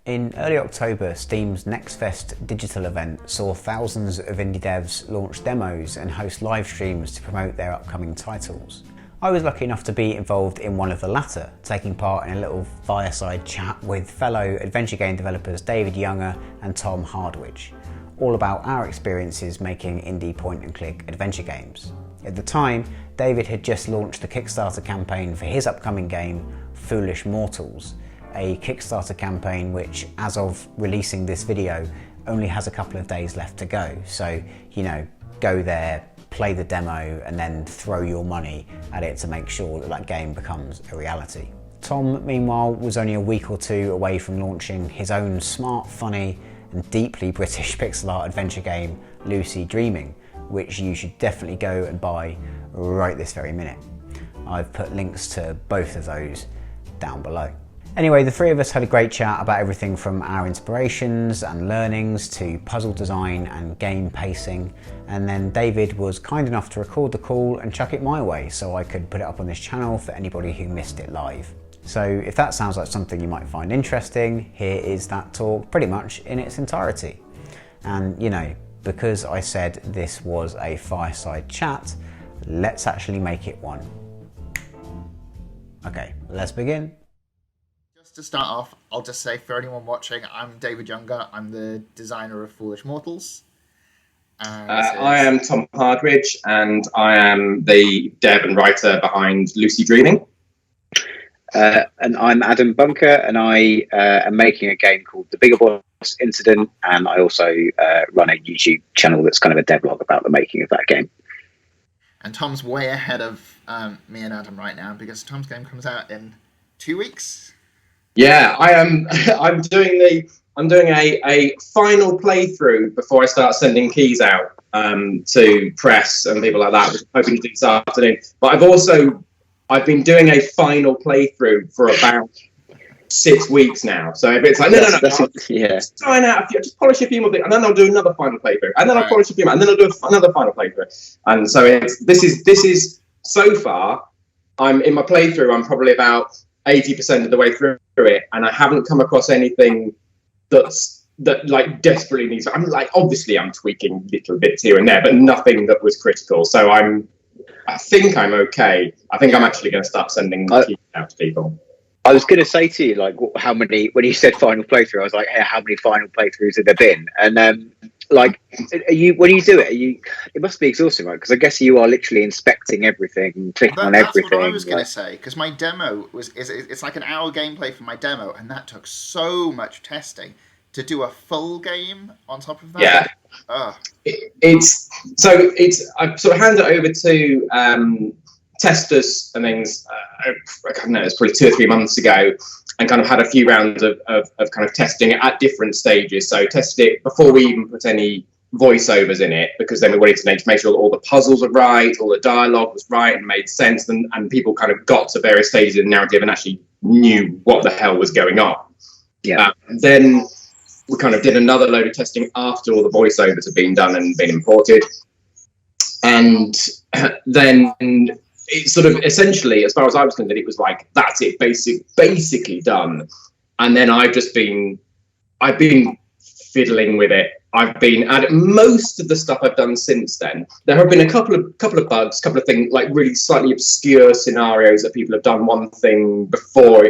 In early October, Steam's NextFest digital event saw thousands of indie devs launch demos and host live streams to promote their upcoming titles. I was lucky enough to be involved in one of the latter, taking part in a little fireside chat with fellow adventure game developers David Younger and Tom Hardwich, all about our experiences making indie point-and-click adventure games. At the time, David had just launched the Kickstarter campaign for his upcoming game, Foolish Mortals, a Kickstarter campaign which, as of releasing this video, only has a couple of days left to go. So, go there, play the demo, and then throw your money at it to make sure that that game becomes a reality. Tom, meanwhile, was only a week or two away from launching his own smart, funny, and deeply British pixel art adventure game, Lucy Dreaming, which you should definitely go and buy right this very minute. I've put links to both of those down below. Anyway, the three of us had a great chat about everything from our inspirations and learnings to puzzle design and game pacing, and then David was kind enough to record the call and chuck it my way so I could put it up on this channel for anybody who missed it live. So if that sounds like something you might find interesting, here is that talk pretty much in its entirety. And because I said this was a fireside chat, let's actually make it one. Okay, let's begin. To start off, I'll just say for anyone watching, I'm David Younger. I'm the designer of Foolish Mortals. I am Tom Hardwich, and I am the dev and writer behind Lucy Dreaming. And I'm Adam Bunker, and I am making a game called The Bigger Boss Incident, and I also run a YouTube channel that's kind of a devlog about the making of that game. And Tom's way ahead of me and Adam right now, because Tom's game comes out in 2 weeks. Yeah, I am. I'm doing a final playthrough before I start sending keys out to press and people like that, which I'm hoping to do this afternoon. But I've been doing a final playthrough for about 6 weeks now. So if it's like just trying out, just polish a few more things, and then I'll do another final playthrough, and then I'll polish a few more, and then I'll do another final playthrough. And so this is so far. I'm in my playthrough. I'm probably about 80% of the way through it, and I haven't come across anything that like desperately needs. Obviously I'm tweaking little bits here and there, but nothing that was critical. So I think I'm okay. I think I'm actually going to start sending keys out to people. I was going to say to you, how many, when you said final playthrough, I was like, hey, how many final playthroughs have there been? And when you do it, it must be exhausting, right? Because I guess you are literally inspecting everything, clicking on everything. That's what I was going to say, because my demo it's like an hour gameplay for my demo, and that took so much testing to do a full game on top of that. Yeah. I sort of hand it over to testers and things. I don't know, it's probably 2 or 3 months ago, and kind of had a few rounds of kind of testing it at different stages. So tested it before we even put any voiceovers in it, because then we wanted to make sure that all the puzzles were right, all the dialogue was right and made sense, and people kind of got to various stages of the narrative and actually knew what the hell was going on. Yeah. Then we kind of did another load of testing after all the voiceovers had been done and been imported. And then it sort of essentially, as far as I was concerned, it was like, that's it, basically done. And then I've been fiddling with it. I've been at most of the stuff I've done since then. There have been a couple of bugs, couple of things, like really slightly obscure scenarios that people have done one thing before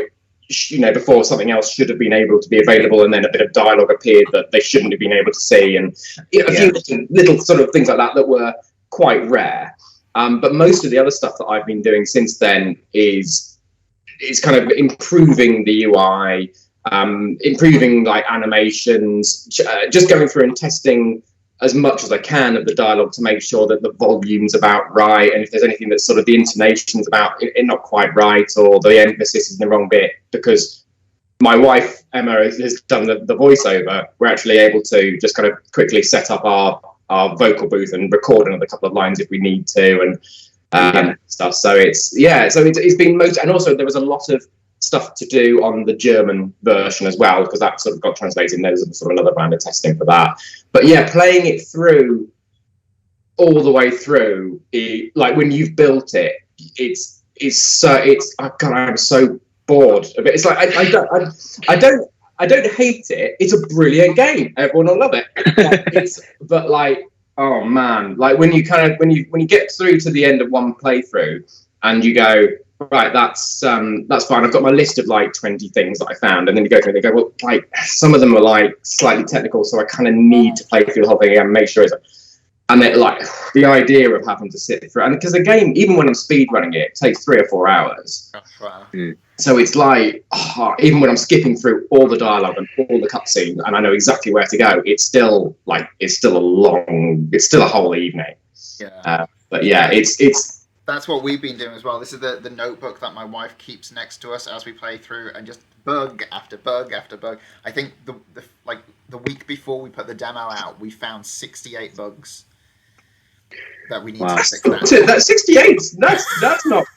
before something else should have been able to be available, and then a bit of dialogue appeared that they shouldn't have been able to see, and a few little sort of things like that were quite rare. But most of the other stuff that I've been doing since then is kind of improving the UI, improving like animations, just going through and testing as much as I can of the dialogue to make sure that the volume's about right, and if there's anything that's sort of the intonation's about it not quite right, or the emphasis is in the wrong bit. Because my wife Emma has done the voiceover, we're actually able to just kind of quickly set up our vocal booth and record another couple of lines if we need to, and stuff. So it's been most, and also there was a lot of stuff to do on the German version as well, because that sort of got translated, and there's sort of another round of testing for that. But yeah, playing it through all the way through, like when you've built it, I'm so bored of it. It's like I don't I don't hate it. It's a brilliant game. Everyone will love it. But like, oh man, like when you get through to the end of one playthrough and you go, right, that's fine. I've got my list of like 20 things that I found, and then you go through and they go, well, like some of them are like slightly technical, so I kind of need to play through the whole thing again and make sure it's. And then, like, the idea of having to sit through, and because the game, even when I'm speed running it, it takes 3 or 4 hours. Wow. So it's like, even when I'm skipping through all the dialogue and all the cutscenes, and I know exactly where to go, it's still a whole evening. Yeah. But yeah, it's. That's what we've been doing as well. This is the notebook that my wife keeps next to us as we play through, and just bug after bug after bug. I think the week before we put the demo out, we found 68 bugs that we need to fix. That's 68. That's not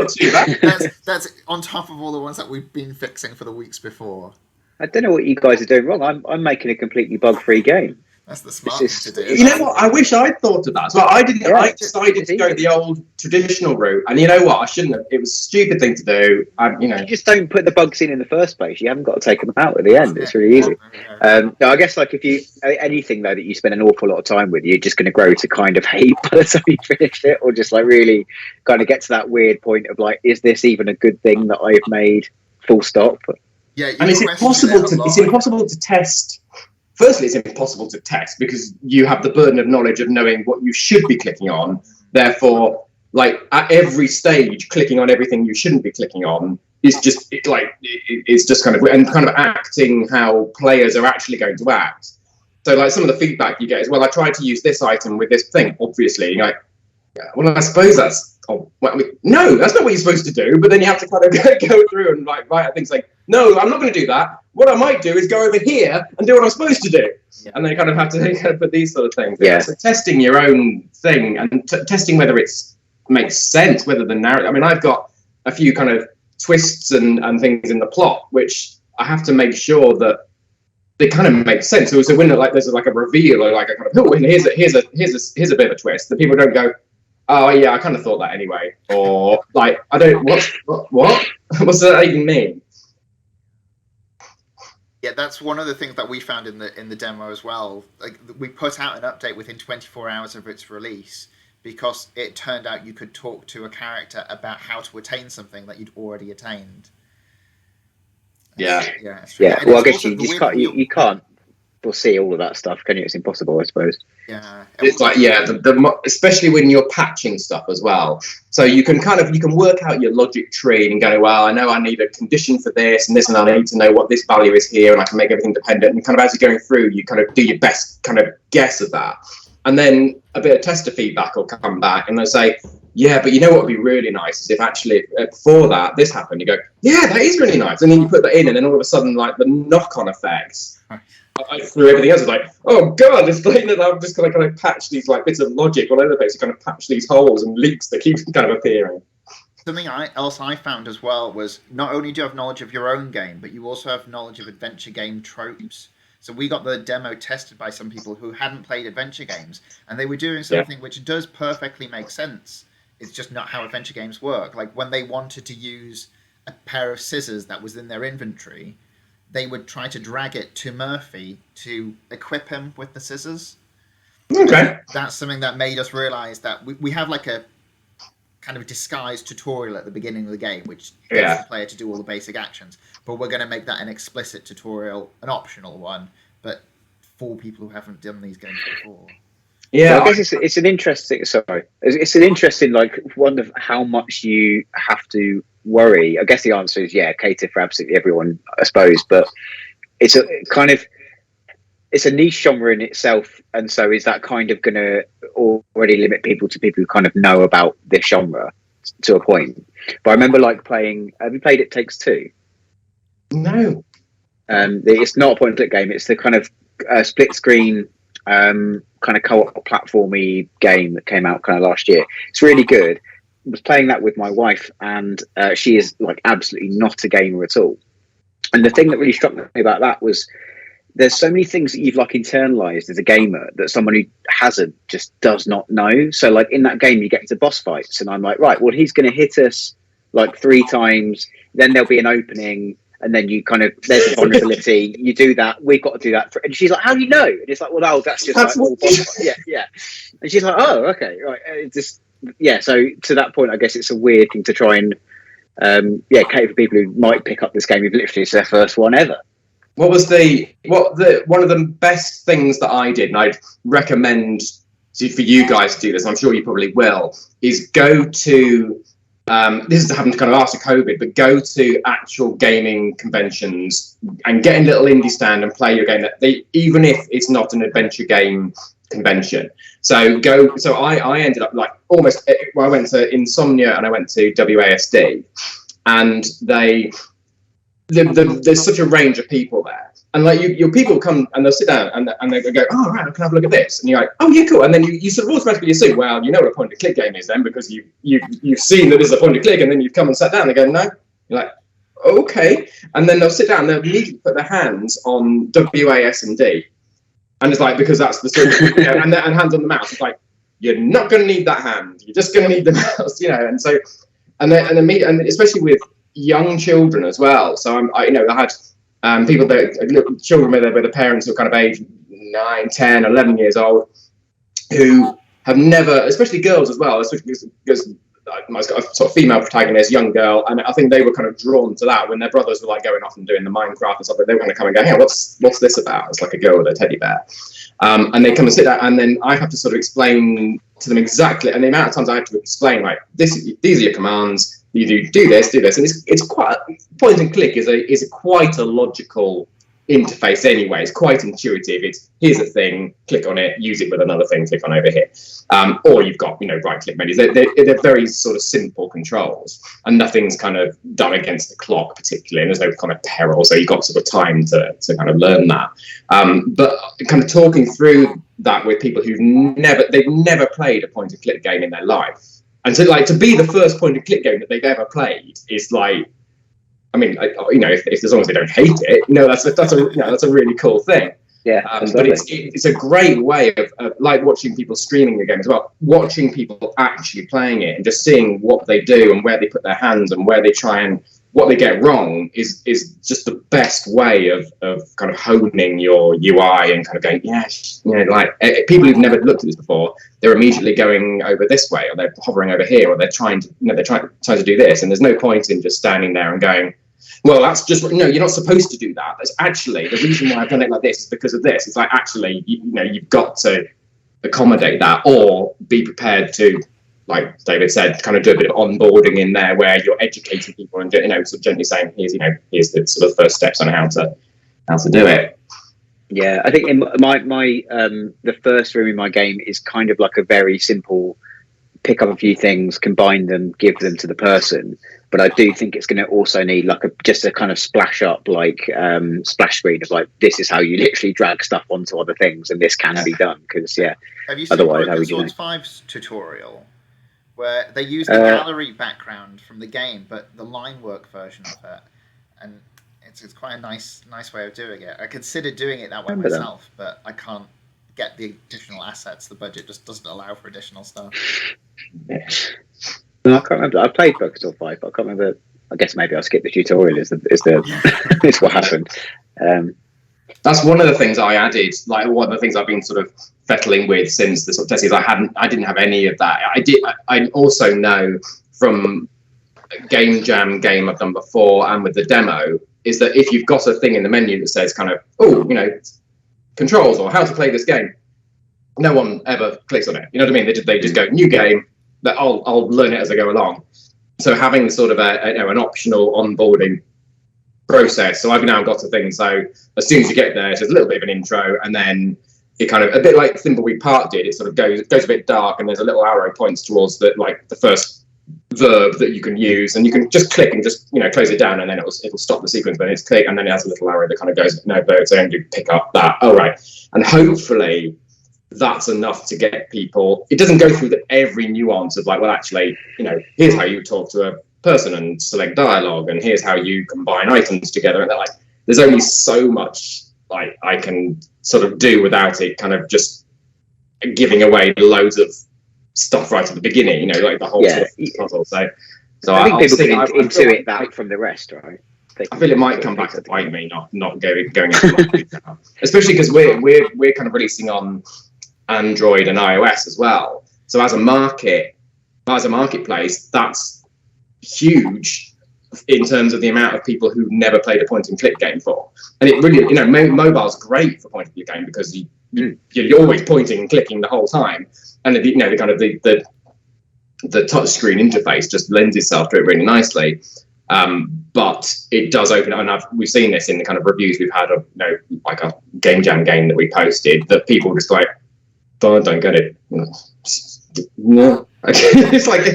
too bad. That's on top of all the ones that we've been fixing for the weeks before. I don't know what you guys are doing wrong. I'm making a completely bug-free game. That's the smart thing to do. You know what? I wish I'd thought of that. So I didn't. Yeah, I decided to go the old traditional route, and you know what? I shouldn't have. It was a stupid thing to do. You just don't put the bugs in the first place. You haven't got to take them out at the end. It's really easy. No, I guess like if you anything though that you spend an awful lot of time with, you're just going to grow to kind of hate by the time you finish it, or just like really kind of get to that weird point of like, is this even a good thing that I've made? Full stop. Yeah, and it's impossible to test. Firstly, it's impossible to test because you have the burden of knowledge of knowing what you should be clicking on. Therefore, like at every stage, clicking on everything you shouldn't be clicking on is just it's just kind of acting how players are actually going to act. So, like some of the feedback you get is, well, I tried to use this item with this thing. Obviously, you're like, yeah, well, I suppose that's. No, that's not what you're supposed to do. But then you have to kind of go through and like write things like, no, I'm not going to do that. What I might do is go over here and do what I'm supposed to do. Yeah. And they kind of have to put these sort of things. Yeah. So testing your own thing and testing whether it's makes sense, whether the narrative. I mean, I've got a few kind of twists and things in the plot, which I have to make sure that they kind of make sense. So when like there's like a reveal or like a kind of here's a bit of a twist, that people don't go, oh yeah, I kind of thought that anyway, or like I don't what what's that even mean? Yeah, that's one of the things that we found in the demo as well. Like we put out an update within 24 hours of its release because it turned out you could talk to a character about how to attain something that you'd already attained. Yeah. Yeah. Well, I guess you can't foresee all of that stuff, can you? It's impossible, I suppose. Yeah. It's like especially when you're patching stuff as well. So you can work out your logic tree and go, well, I know I need a condition for this and this, and I need to know what this value is here, and I can make everything dependent. And kind of as you're going through, you kind of do your best kind of guess of that. And then a bit of tester feedback will come back, and they'll say, yeah, but you know what would be really nice is if actually before that this happened. You go, yeah, that is really nice, and then you put that in, and then all of a sudden, like the knock-on effects. Through everything else, it's like, oh god, it's like that I'm just gonna kind of patch these like bits of logic all over the place to kind of patch these holes and leaks that keep kind of appearing. Something else I found as well was not only do you have knowledge of your own game, but you also have knowledge of adventure game tropes. So we got the demo tested by some people who hadn't played adventure games, and they were doing something which does perfectly make sense. It's just not how adventure games work. Like when they wanted to use a pair of scissors that was in their inventory, they would try to drag it to Murphy to equip him with the scissors. Okay. That's something that made us realize that we have like a kind of disguised tutorial at the beginning of the game, which gets the player to do all the basic actions. But we're going to make that an explicit tutorial, an optional one, but for people who haven't done these games before. Yeah, well, I guess it's an interesting. Sorry, it's an interesting like one of how much you have to worry. I guess the answer is cater for absolutely everyone, I suppose. But it's a kind of it's a niche genre in itself, and so is that kind of going to already limit people to people who kind of know about this genre to a point. But I remember like playing. Have you played It Takes Two? No. It's not a point and click game. It's the kind of split screen. Kind of co-op platformy game that came out kind of last year. It's really good. I was playing that with my wife, and she is like absolutely not a gamer at all. And the thing that really struck me about that was there's so many things that you've like internalized as a gamer that someone who hasn't just does not know. So like in that game, you get into boss fights, and I'm like, right, well, he's going to hit us like 3 times, then there'll be an opening, and then you kind of there's a vulnerability. You do that. We've got to do that. And she's like, "How do you know?" And it's like, "Well, no, that's just like all yeah." And she's like, "Oh, okay, right." It's just So to that point, I guess it's a weird thing to try and cater for people who might pick up this game if literally it's their first one ever. What was one of the best things that I did, and I'd recommend for you guys to do this, I'm sure you probably will, is go to this has happened kind of after COVID, but go to actual gaming conventions and get a little indie stand and play your game even if it's not an adventure game convention. So I ended up like I went to Insomnia and I went to WASD, and there's such a range of people there. And like your people come and they'll sit down and they go, "Oh, right, I can have a look at this." And you're like, "Oh, yeah, cool." And then you sort of automatically assume, well, you know what a point and click game is then, because you've seen that there's a point and click, and then you've come and sat down and they go, "No." You're like, "Okay." And then they'll sit down and they'll immediately put their hands on WASD. And it's like, because that's the sort of, and hands on the mouse. It's like, you're not going to need that hand. You're just going to need the mouse, And so, and especially with young children as well. So I had people children with their parents who are kind of age 9, 10, 11 years old, who have never, especially girls as well, especially because I've got a sort of female protagonist, young girl, and I think they were kind of drawn to that when their brothers were like going off and doing the Minecraft and stuff. They were going to come and go, "Hey, what's this about?" It's like a girl with a teddy bear, and they come and sit there, and then I have to sort of explain to them exactly, and the amount of times I have to explain, like, these are your commands. You do this, and it's quite point and click is quite a logical interface anyway. It's quite intuitive. It's here's a thing, click on it, use it with another thing, click on over here, or you've got right click menus. They're very sort of simple controls, and nothing's kind of done against the clock particularly, and there's no kind of peril, so you've got sort of time to kind of learn that. But kind of talking through that with people they've never played a point and click game in their life. And so, like, to be the first point and click game that they've ever played is like, I mean, if as long as they don't hate it, that's a really cool thing. Yeah, but it's a great way of like watching people streaming the game as well, watching people actually playing it and just seeing what they do and where they put their hands and where they try and what they get wrong is just the best way of kind of honing your UI and kind of going, people who've never looked at this before, they're immediately going over this way, or they're hovering over here, or they're trying to do this, and there's no point in just standing there and going, well, that's just you're not supposed to do that. That's actually the reason why I've done it like this is because of this. It's like, actually, you've got to accommodate that, or be prepared to, like David said, kind of do a bit of onboarding in there where you're educating people and sort of gently saying, here's the sort of first steps on how to do it. Yeah, I think in my the first room in my game is kind of like a very simple pick up a few things, combine them, give them to the person. But I do think it's going to also need like just a kind of splash up, like splash screen of like, this is how you literally drag stuff onto other things, and this can be done. Because have you seen Broken Swords 5's tutorial, where they use the gallery background from the game, but the line work version of it, and it's quite a nice way of doing it. I considered doing it that way myself, but I can't get the additional assets. The budget just doesn't allow for additional stuff. No, I can't remember. I played Broken Swords 5, but I can't remember. I guess maybe I skipped the tutorial. Is what happened. That's one of the things I added. Like one of the things I've been sort of fettling with since the sort of test is I didn't have any of that. I also know from a game jam game I've done before and with the demo is that if you've got a thing in the menu that says kind of controls or how to play this game, no one ever clicks on it. You know what I mean? They just go new game. That I'll learn it as I go along. So having sort of an optional onboarding process. So I've now got a thing. So as soon as you get there, it's just a little bit of an intro, and then it kind of a bit like Thimbleweed Park did. It sort of goes a bit dark, and there's a little arrow points towards the first verb that you can use, and you can just click and just close it down, and then it'll stop the sequence. Then it's click, and then it has a little arrow that kind of goes no verbs, and you pick up that. Oh right, and hopefully that's enough to get people. It doesn't go through every nuance of like, well, actually, here's how you talk to a person and select dialogue, and here's how you combine items together. And they're like, there's only so much like I can sort of do without it kind of just giving away loads of stuff right at the beginning. Like the whole puzzle. So I think people can intuit that from the rest, right? I feel it might come back to bite me, not going into especially because we're kind of releasing on Android and iOS as well. So as a marketplace, that's huge in terms of the amount of people who never played a point and click game before. And it really, mobile's great for point and click game because you're always pointing and clicking the whole time, and the kind of the touch screen interface just lends itself to it really nicely. But it does open up, and we've seen this in the kind of reviews we've had of like a Game Jam game that we posted, that people just like, I don't get it. No, it's like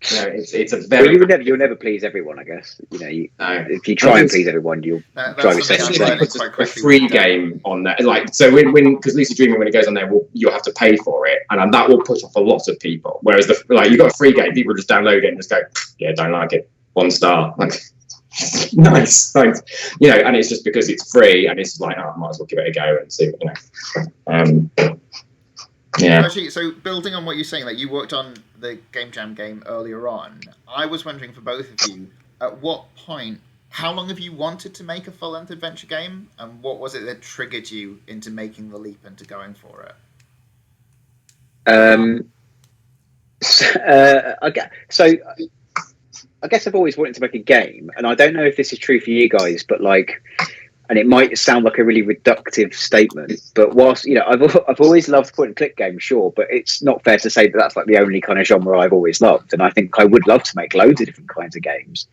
it's a very. Well, you'll never please everyone, I guess. If you try and please everyone, you'll drive yourself insane. Especially if you put a free game on there, like so because Lucid Dreaming, when it goes on there, you'll have to pay for it, and that will put off a lot of people. Whereas you've got a free game, people just download it and just go, yeah, don't like it, 1 star, like. Nice, thanks. And it's just because it's free, and it's like, I might as well give it a go and see. Yeah. Actually, so building on what you're saying, like you worked on the Game Jam game earlier on. I was wondering for both of you, at what point, how long have you wanted to make a full-length adventure game, and what was it that triggered you into making the leap into going for it? I guess I've always wanted to make a game, and I don't know if this is true for you guys, but and it might sound like a really reductive statement, but whilst I've always loved point and click games, sure, but it's not fair to say that that's like the only kind of genre I've always loved, and I think I would love to make loads of different kinds of games.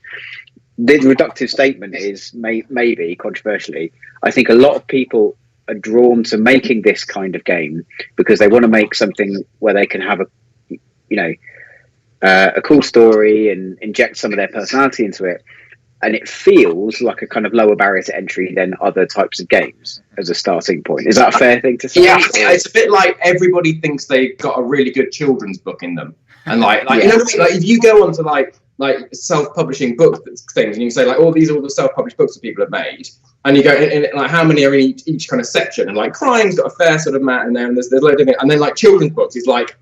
The reductive statement is maybe controversially, I think a lot of people are drawn to making this kind of game because they want to make something where they can have a cool story and inject some of their personality into it, and it feels like a kind of lower barrier to entry than other types of games as a starting point. Is that a fair thing to say? Yeah, it's a bit like everybody thinks they've got a really good children's book in them, and like you know what I mean? Like if you go onto like self-publishing book things, and you say like, these are all the self-published books that people have made, and you go and like how many are in each kind of section, and like crime's got a fair sort of amount in there, and there's loads of it, and then like children's books is like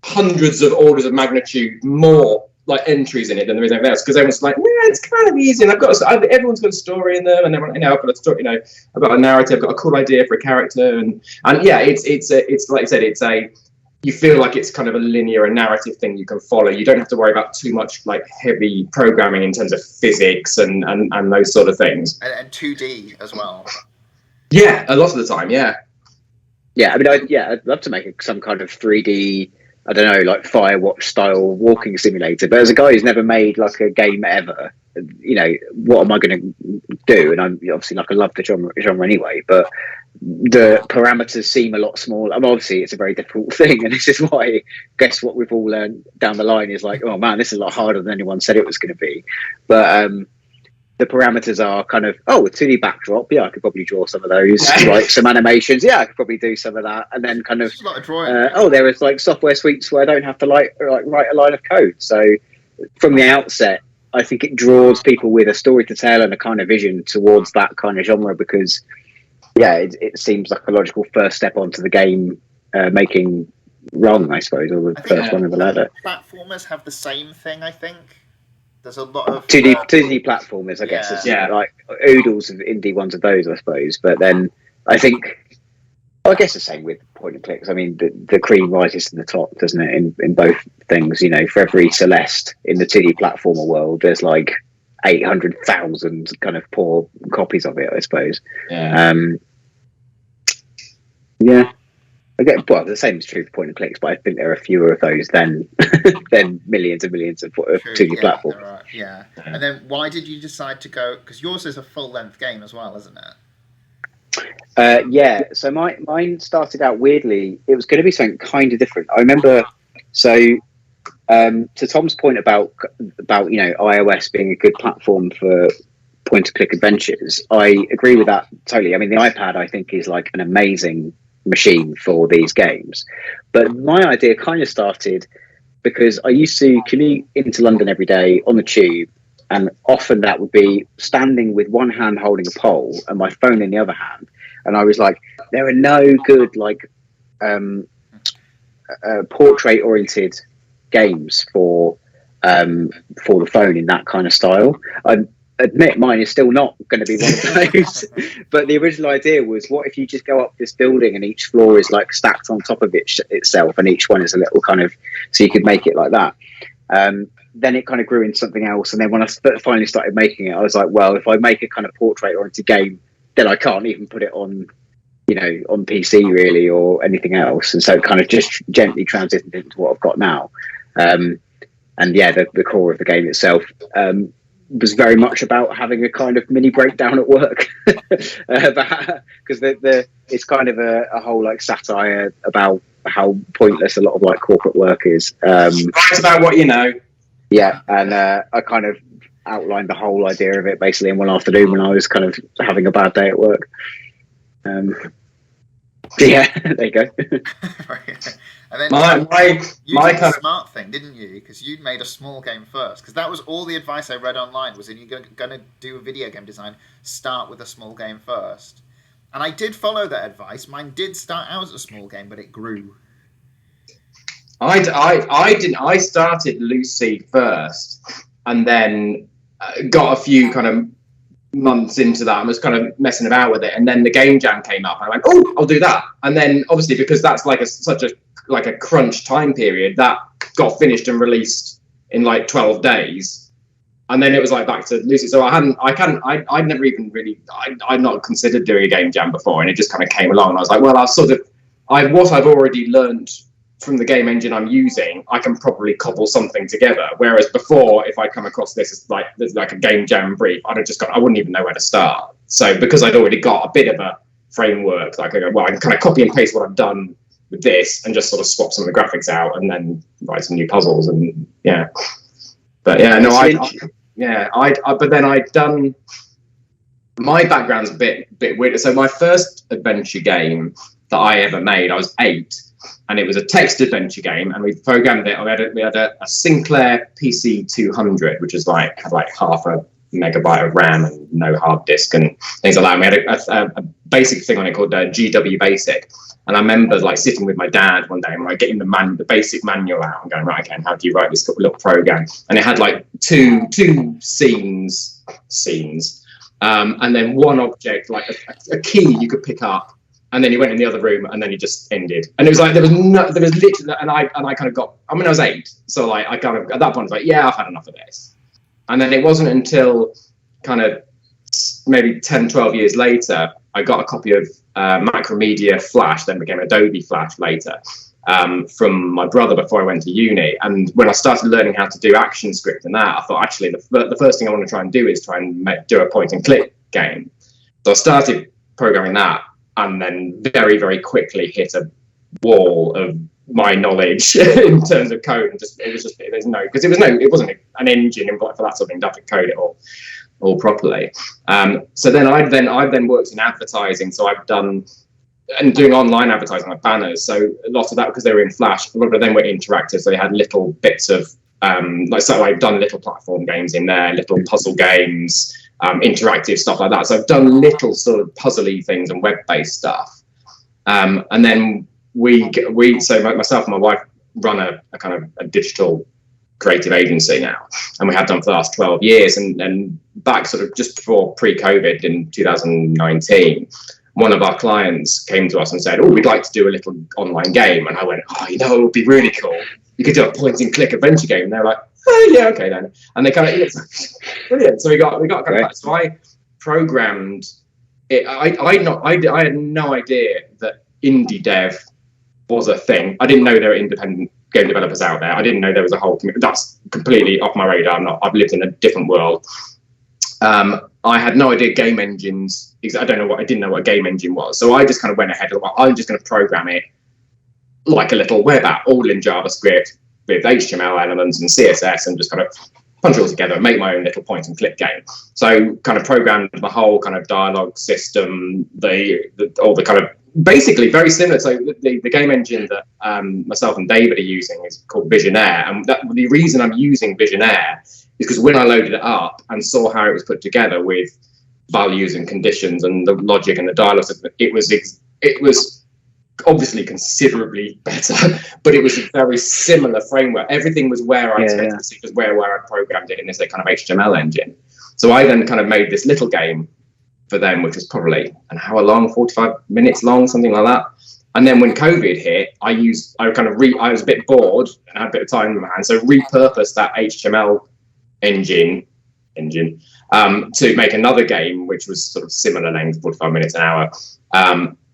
hundreds of orders of magnitude more like entries in it than there is anything else, because everyone's like, it's kind of easy, and everyone's got a story in them, and everyone, I've got a story, I've got a narrative, I've got a cool idea for a character, and yeah, it's like you said, you feel like it's kind of a linear and narrative thing you can follow. You don't have to worry about too much like heavy programming in terms of physics and those sort of things. And 2D as well. Yeah, a lot of the time, yeah. Yeah, I mean, I'd love to make some kind of 3D, I don't know, like Firewatch style walking simulator. But as a guy who's never made like a game ever, what am I going to do? And I'm obviously I love the genre anyway, but the parameters seem a lot smaller. Obviously, it's a very difficult thing, and this is why I guess what we've all learned down the line is like, oh man, this is a lot harder than anyone said it was going to be. But the parameters are kind of, a 2D backdrop. Yeah, I could probably draw some of those. Like some animations. Yeah, I could probably do some of that. And then kind of, there is like software suites where I don't have to write a line of code. So from the outset, I think it draws people with a story to tell and a kind of vision towards that kind of genre because, it seems like a logical first step onto the game making run, I suppose, or the first one of the ladder. Platformers have the same thing, I think. There's a lot of 2D platformers, I guess. Is like oodles of indie ones of those, I suppose. But then I think, I guess the same with point and clicks. I mean, the cream rises to the top, doesn't it? In both things, for every Celeste in the 2D platformer world, there's like 800,000 kind of poor copies of it, I suppose. I get the same is true for point and clicks, but I think there are fewer of those than millions and millions of 2D platforms. Yeah. And then why did you decide to go? Because yours is a full length game as well, isn't it? So mine started out weirdly. It was going to be something kind of different. I remember. So to Tom's point about iOS being a good platform for point and click adventures, I agree with that totally. I mean, the iPad I think is like an amazing machine for these games, but my idea kind of started because I used to commute into London every day on the tube, and often that would be standing with one hand holding a pole and my phone in the other hand, and I was like, there are no good like portrait oriented games for the phone in that kind of style. admit mine is still not going to be one of those. But the original idea was, what if you just go up this building and each floor is like stacked on top of itself, and each one is a little kind of, so you could make it like that. Then it kind of grew into something else, and then when I finally started making it, I was like, well, if I make a kind of portrait oriented game, then I can't even put it on, you know, on PC really or anything else. And so it kind of just gently transitioned into what I've got now. And yeah, the core of the game itself was very much about having a kind of mini breakdown at work, because it's kind of a whole like satire about how pointless a lot of like corporate work is. It's about what you know. Yeah, and I kind of outlined the whole idea of it basically in one afternoon when I was kind of having a bad day at work. Yeah, there you go. Right. And then you my did kind the smart thing, didn't you? Because you'd made a small game first. Because that was all the advice I read online, was that you're going to do a video game design, start with a small game first. And I did follow that advice. Mine did start out as a small game, but it grew. I didn't. I started Lucy first, and then got a few kind of months into that and was kind of messing about with it. And then the game jam came up, and I went, "Oh, I'll do that." And then obviously because that's like such a crunch time period, that got finished and released in like 12 days. And then it was like back to Lucy. So I'd never even really, I'd not considered doing a game jam before, and it just kind of came along. And I was like, well, what I've already learned from the game engine I'm using, I can probably cobble something together. Whereas before, if I come across this as there's like a game jam brief, I wouldn't even know where to start. So because I'd already got a bit of a framework, like I go, well, I can kind of copy and paste what I've done with this and just sort of swap some of the graphics out and then write some new puzzles. And yeah, but yeah, no, but then I'd done, my background's a bit weird. So my first adventure game that I ever made, I was 8, and it was a text adventure game, and we programmed it. We had a Sinclair PC 200, which is had half a megabyte of RAM and no hard disk and things like that. And we had a basic thing on it called GW Basic. And I remember sitting with my dad one day and getting the basic manual out and going, right, okay, how do you write this little program? And it had two scenes, and then one object, like a key you could pick up. And then you went in the other room, and then you just ended. And it was there was literally, and I kind of got. I mean, I was 8, so I kind of at that point I was like, yeah, I've had enough of this. And then it wasn't until kind of maybe 10, 12 years later, I got a copy of Macromedia Flash, then became Adobe Flash later, from my brother before I went to uni. And when I started learning how to do ActionScript and that, I thought actually the first thing I want to try and do is do a point and click game. So I started programming that, and then very, very quickly hit a wall of my knowledge in terms of code. And it wasn't an engine involved for that sort of thing. You have to code it all properly. So then I've then worked in advertising. So I've done and doing online advertising like banners. So a lot of that, because they were in Flash, a lot of them were interactive. So they had little bits of so I've done little platform games in there, little puzzle games, interactive stuff like that. So I've done little sort of puzzly things and web-based stuff. And then myself and my wife run a kind of a digital creative agency now, and we have done for the last 12 years. And back sort of just before pre-COVID in 2019, one of our clients came to us and said, "Oh, we'd like to do a little online game." And I went, "Oh, it would be really cool. You could do a point and click adventure game." And they're like, "Oh yeah, okay then." And they kind of, brilliant. So we got kind of that. So I programmed it. I had no idea that indie dev was a thing. I didn't know there were independent game developers out there. I didn't know there was a whole community. That's completely off my radar. I've lived in a different world. I had no idea game engines. I didn't know what a game engine was. So I just kind of went ahead and I'm just going to program it like a little web app, all in JavaScript with HTML elements and CSS, and just kind of punch it all together and make my own little point and click game. So kind of programmed the whole kind of dialogue system, all the kind of basically very similar. So the game engine that myself and David are using is called Visionaire, and the reason I'm using Visionaire is because when I loaded it up and saw how it was put together with values and conditions and the logic and the dialogue, it was obviously considerably better, but it was a very similar framework. Everything was where I expected it to, was where I programmed it in this kind of HTML engine. So I then kind of made this little game for them, which was probably an hour long, 45 minutes long, something like that. And then when COVID hit, I was a bit bored and had a bit of time in my hands, so repurposed that HTML engine to make another game, which was sort of similar length, 45 minutes an hour.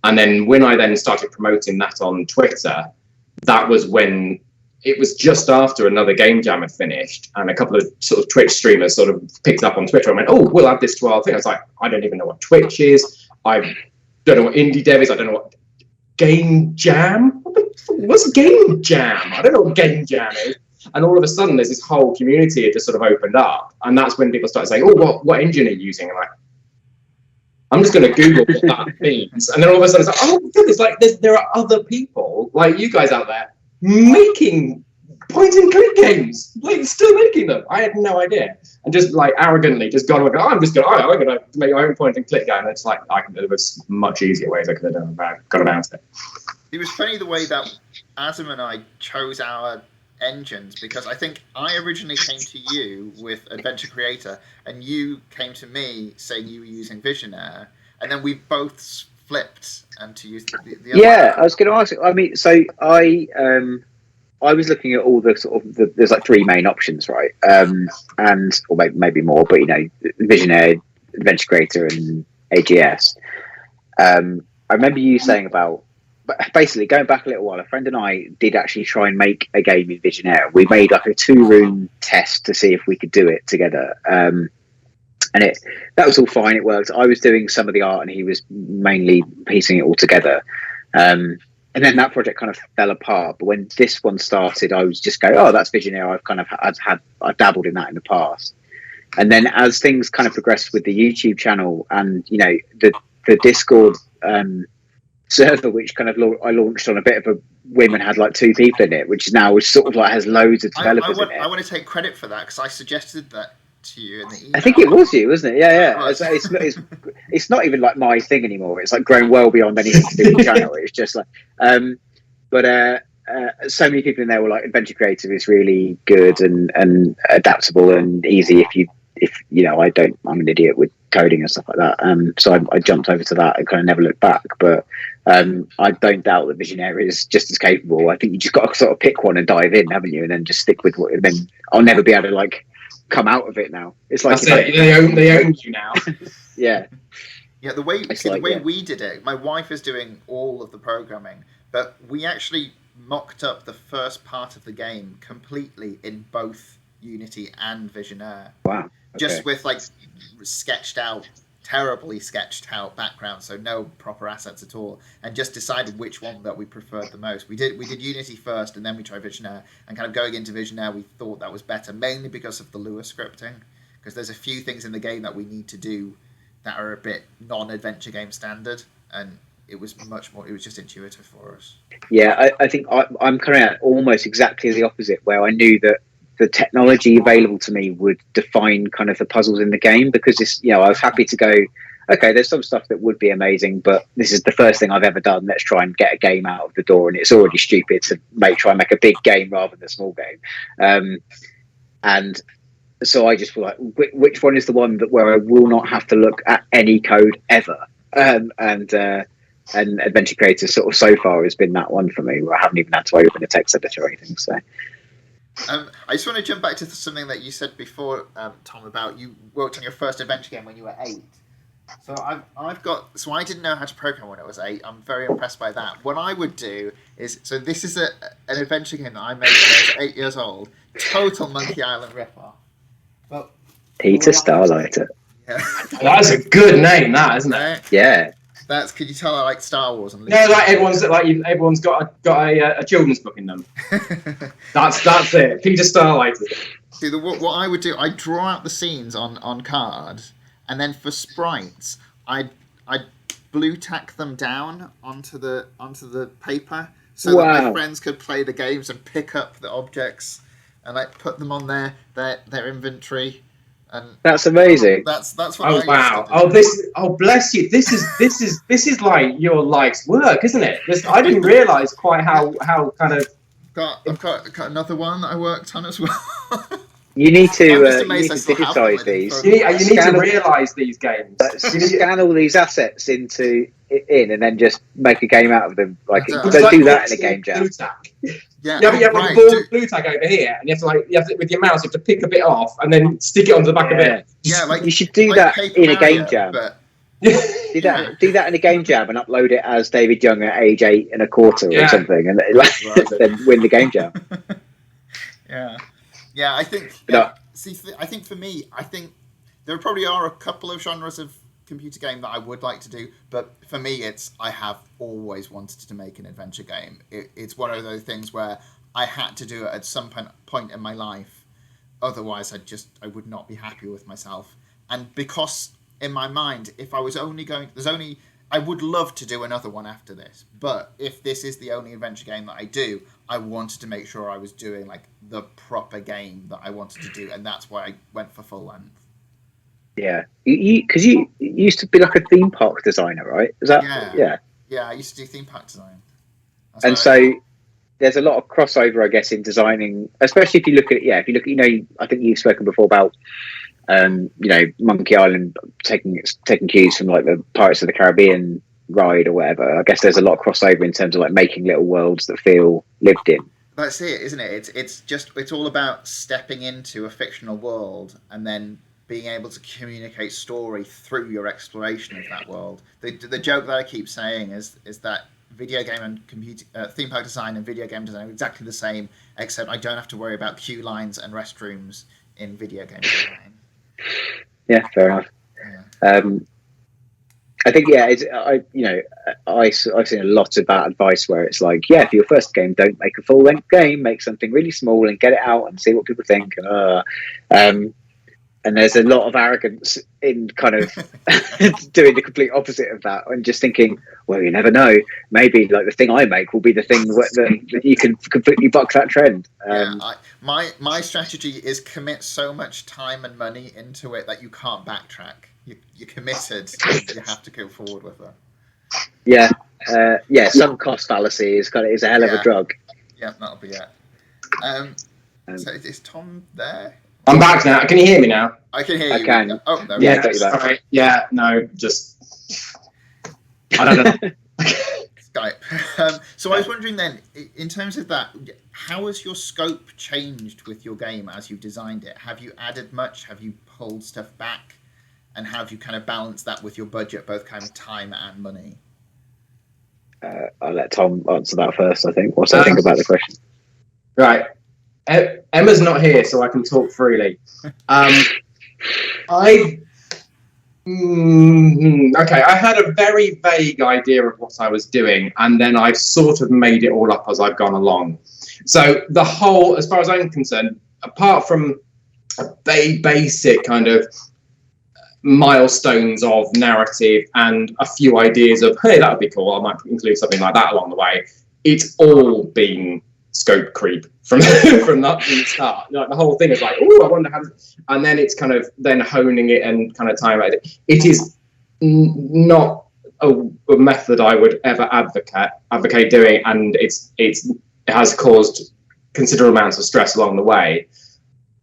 And then when I then started promoting that on Twitter, that was when it was just after another game jam had finished, and a couple of sort of Twitch streamers sort of picked up on Twitter and went, "Oh, we'll add this to our thing." I was like, I don't even know what Twitch is. I don't know what indie dev is. I don't know what game jam. What's game jam? I don't know what game jam is. And all of a sudden, there's this whole community that just sort of opened up, and that's when people started saying, "Oh, what engine are you using?" And I'm just going to Google what that means. And then all of a sudden, it's like, "Oh, goodness, like there are other people like you guys out there making point and click games, like still making them." I had no idea, and just like arrogantly just gone, "Oh, I'm going to make my own point and click game." And it's like there was much easier ways I could have gone about it. It was funny the way that Adam and I chose our engines, because I think I originally came to you with Adventure Creator, and you came to me saying you were using Visionaire, and then we both flipped and to use the other. Yeah, I was going to ask. I mean, so I was looking at all the sort of there's like three main options, right? Or maybe more, but Visionaire, Adventure Creator, and AGS. I remember you saying about. But basically, going back a little while, a friend and I did actually try and make a game in Visionaire. We made like a 2-room test to see if we could do it together. And that was all fine. It worked. I was doing some of the art and he was mainly piecing it all together. And then that project kind of fell apart. But when this one started, I was just going, "Oh, that's Visionaire. I've dabbled in that in the past." And then as things kind of progressed with the YouTube channel and, the Discord, server, which kind of I launched on a bit of a whim and had like 2 people in it, which now is sort of like has loads of developers in it. I want to take credit for that because I suggested that to you in the email. I think it was you, wasn't it? Yeah. It's not even like my thing anymore. It's like grown well beyond anything to do with the channel. It's just like, so many people in there were like, Adventure Creator is really good and adaptable and easy I'm an idiot with coding and stuff like that. So I jumped over to that and kind of never looked back. But I don't doubt that Visionaire is just as capable. I think you just got to sort of pick one and dive in, haven't you? And then just stick with what. And then I'll never be able to like come out of it now. It's like they own you now. Yeah. Yeah, the way we did it, my wife is doing all of the programming, but we actually mocked up the first part of the game completely in both Unity and Visionaire. Wow. Okay. Just with like terribly sketched out background, so no proper assets at all, and just decided which one that we preferred the most. We did Unity first, and then we tried Visionaire. And kind of going into Visionaire, we thought that was better, mainly because of the Lua scripting, because there's a few things in the game that we need to do that are a bit non-adventure game standard, and it was much more. It was just intuitive for us. Yeah, I think I'm kind of almost exactly the opposite, where I knew that the technology available to me would define kind of the puzzles in the game, because it's, I was happy to go, okay, there's some stuff that would be amazing, but this is the first thing I've ever done. Let's try and get a game out of the door. And it's already stupid to try and make a big game rather than a small game. And so I just feel like, which one is the one where I will not have to look at any code ever? And Adventure Creator sort of so far has been that one for me, where I haven't even had to open a text editor or anything. So. I just want to jump back to something that you said before, Tom, about you worked on your first adventure game when you were 8. So so I didn't know how to program when I was 8. I'm very impressed by that. What I would do is, so this is an adventure game that I made when I was 8 years old, total Monkey Island ripoff. But Peter Starlighter. Yeah. That's a good name, that, isn't it? Yeah. Could you tell I like Star Wars? And yeah, like everyone's got a children's book in them. That's it. Peter Starlighter. See, what I would do, I'd draw out the scenes on cards, and then for sprites, I'd blue tack them down onto the paper, so that my friends could play the games and pick up the objects and like put them on their inventory. And that's amazing. That's what. Oh wow! Bless you. This is like your life's work, isn't it? I didn't realise quite how kind of. I've got another one that I worked on as well. You need to, I'm just you amazed need I to still have them. digitize these. You need to Scan them. realise these games. Scan all these assets in, and then just make a game out of them. Like, Yeah. don't do that in a game jam. Yeah, Yeah, but you have like right, a ball blue tag over here, and you have to with your mouse, you have to pick a bit off and then stick it onto the back of it. Yeah, like You should do like that Paper in a game Mario, jam. but Do that in a game jam and upload it as David Young at age 8 1/4 or something, and then win the game jam. Yeah. I think. No. I think for me, I think there probably are a couple of genres of computer game that I would like to do, but for me, I have always wanted to make an adventure game. It's one of those things where I had to do it at some point in my life, otherwise I would not be happy with myself. And because in my mind, if I was I would love to do another one after this, but if this is the only adventure game that I do, I wanted to make sure I was doing like the proper game that I wanted to do, and that's why I went for full length. Yeah, because you used to be like a theme park designer, right? Is that Yeah, I used to do theme park design. And so there's a lot of crossover, I guess, in designing, especially if you look at I think you've spoken before about Monkey Island taking cues from like the Pirates of the Caribbean ride or whatever. I guess there's a lot of crossover in terms of like making little worlds that feel lived in. That's it, isn't it? It's all about stepping into a fictional world and then being able to communicate story through your exploration of that world. The joke that I keep saying is that video game and computer theme park design and video game design are exactly the same, except I don't have to worry about queue lines and restrooms in video game design. Yeah, fair enough. Yeah. I think I've seen a lot of that advice where it's like, for your first game, don't make a full length game, make something really small and get it out and see what people think. And there's a lot of arrogance in kind of doing the complete opposite of that and just thinking, well, you never know. Maybe like the thing I make will be the thing that you can completely buck that trend. My strategy is commit so much time and money into it that you can't backtrack. You're committed. You have to go forward with it. Yeah. Some cost fallacy is a hell of a drug. Yeah, that'll be it. So is Tom there? I'm back now. Can you hear me now? I can hear you. I can. Oh, there Yeah, we go. sorry. Yeah, no, just I don't know. Skype. So I was wondering then, in terms of that, how has your scope changed with your game as you've designed it? Have you added much? Have you pulled stuff back? And how do you kind of balance that with your budget, both kind of time and money? I'll let Tom answer that first, I think. What I think about the question. Right. Emma's not here, so I can talk freely. Okay, I had a very vague idea of what I was doing, and then I've sort of made it all up as I've gone along. So the whole, as far as I'm concerned, apart from a basic kind of milestones of narrative and a few ideas of, hey, that would be cool, I might include something like that along the way, it's all been scope creep from the start. Like the whole thing is like, oh, I wonder how, and then it's kind of then honing it and kind of time it. It is not a method I would ever advocate doing, and it has caused considerable amounts of stress along the way.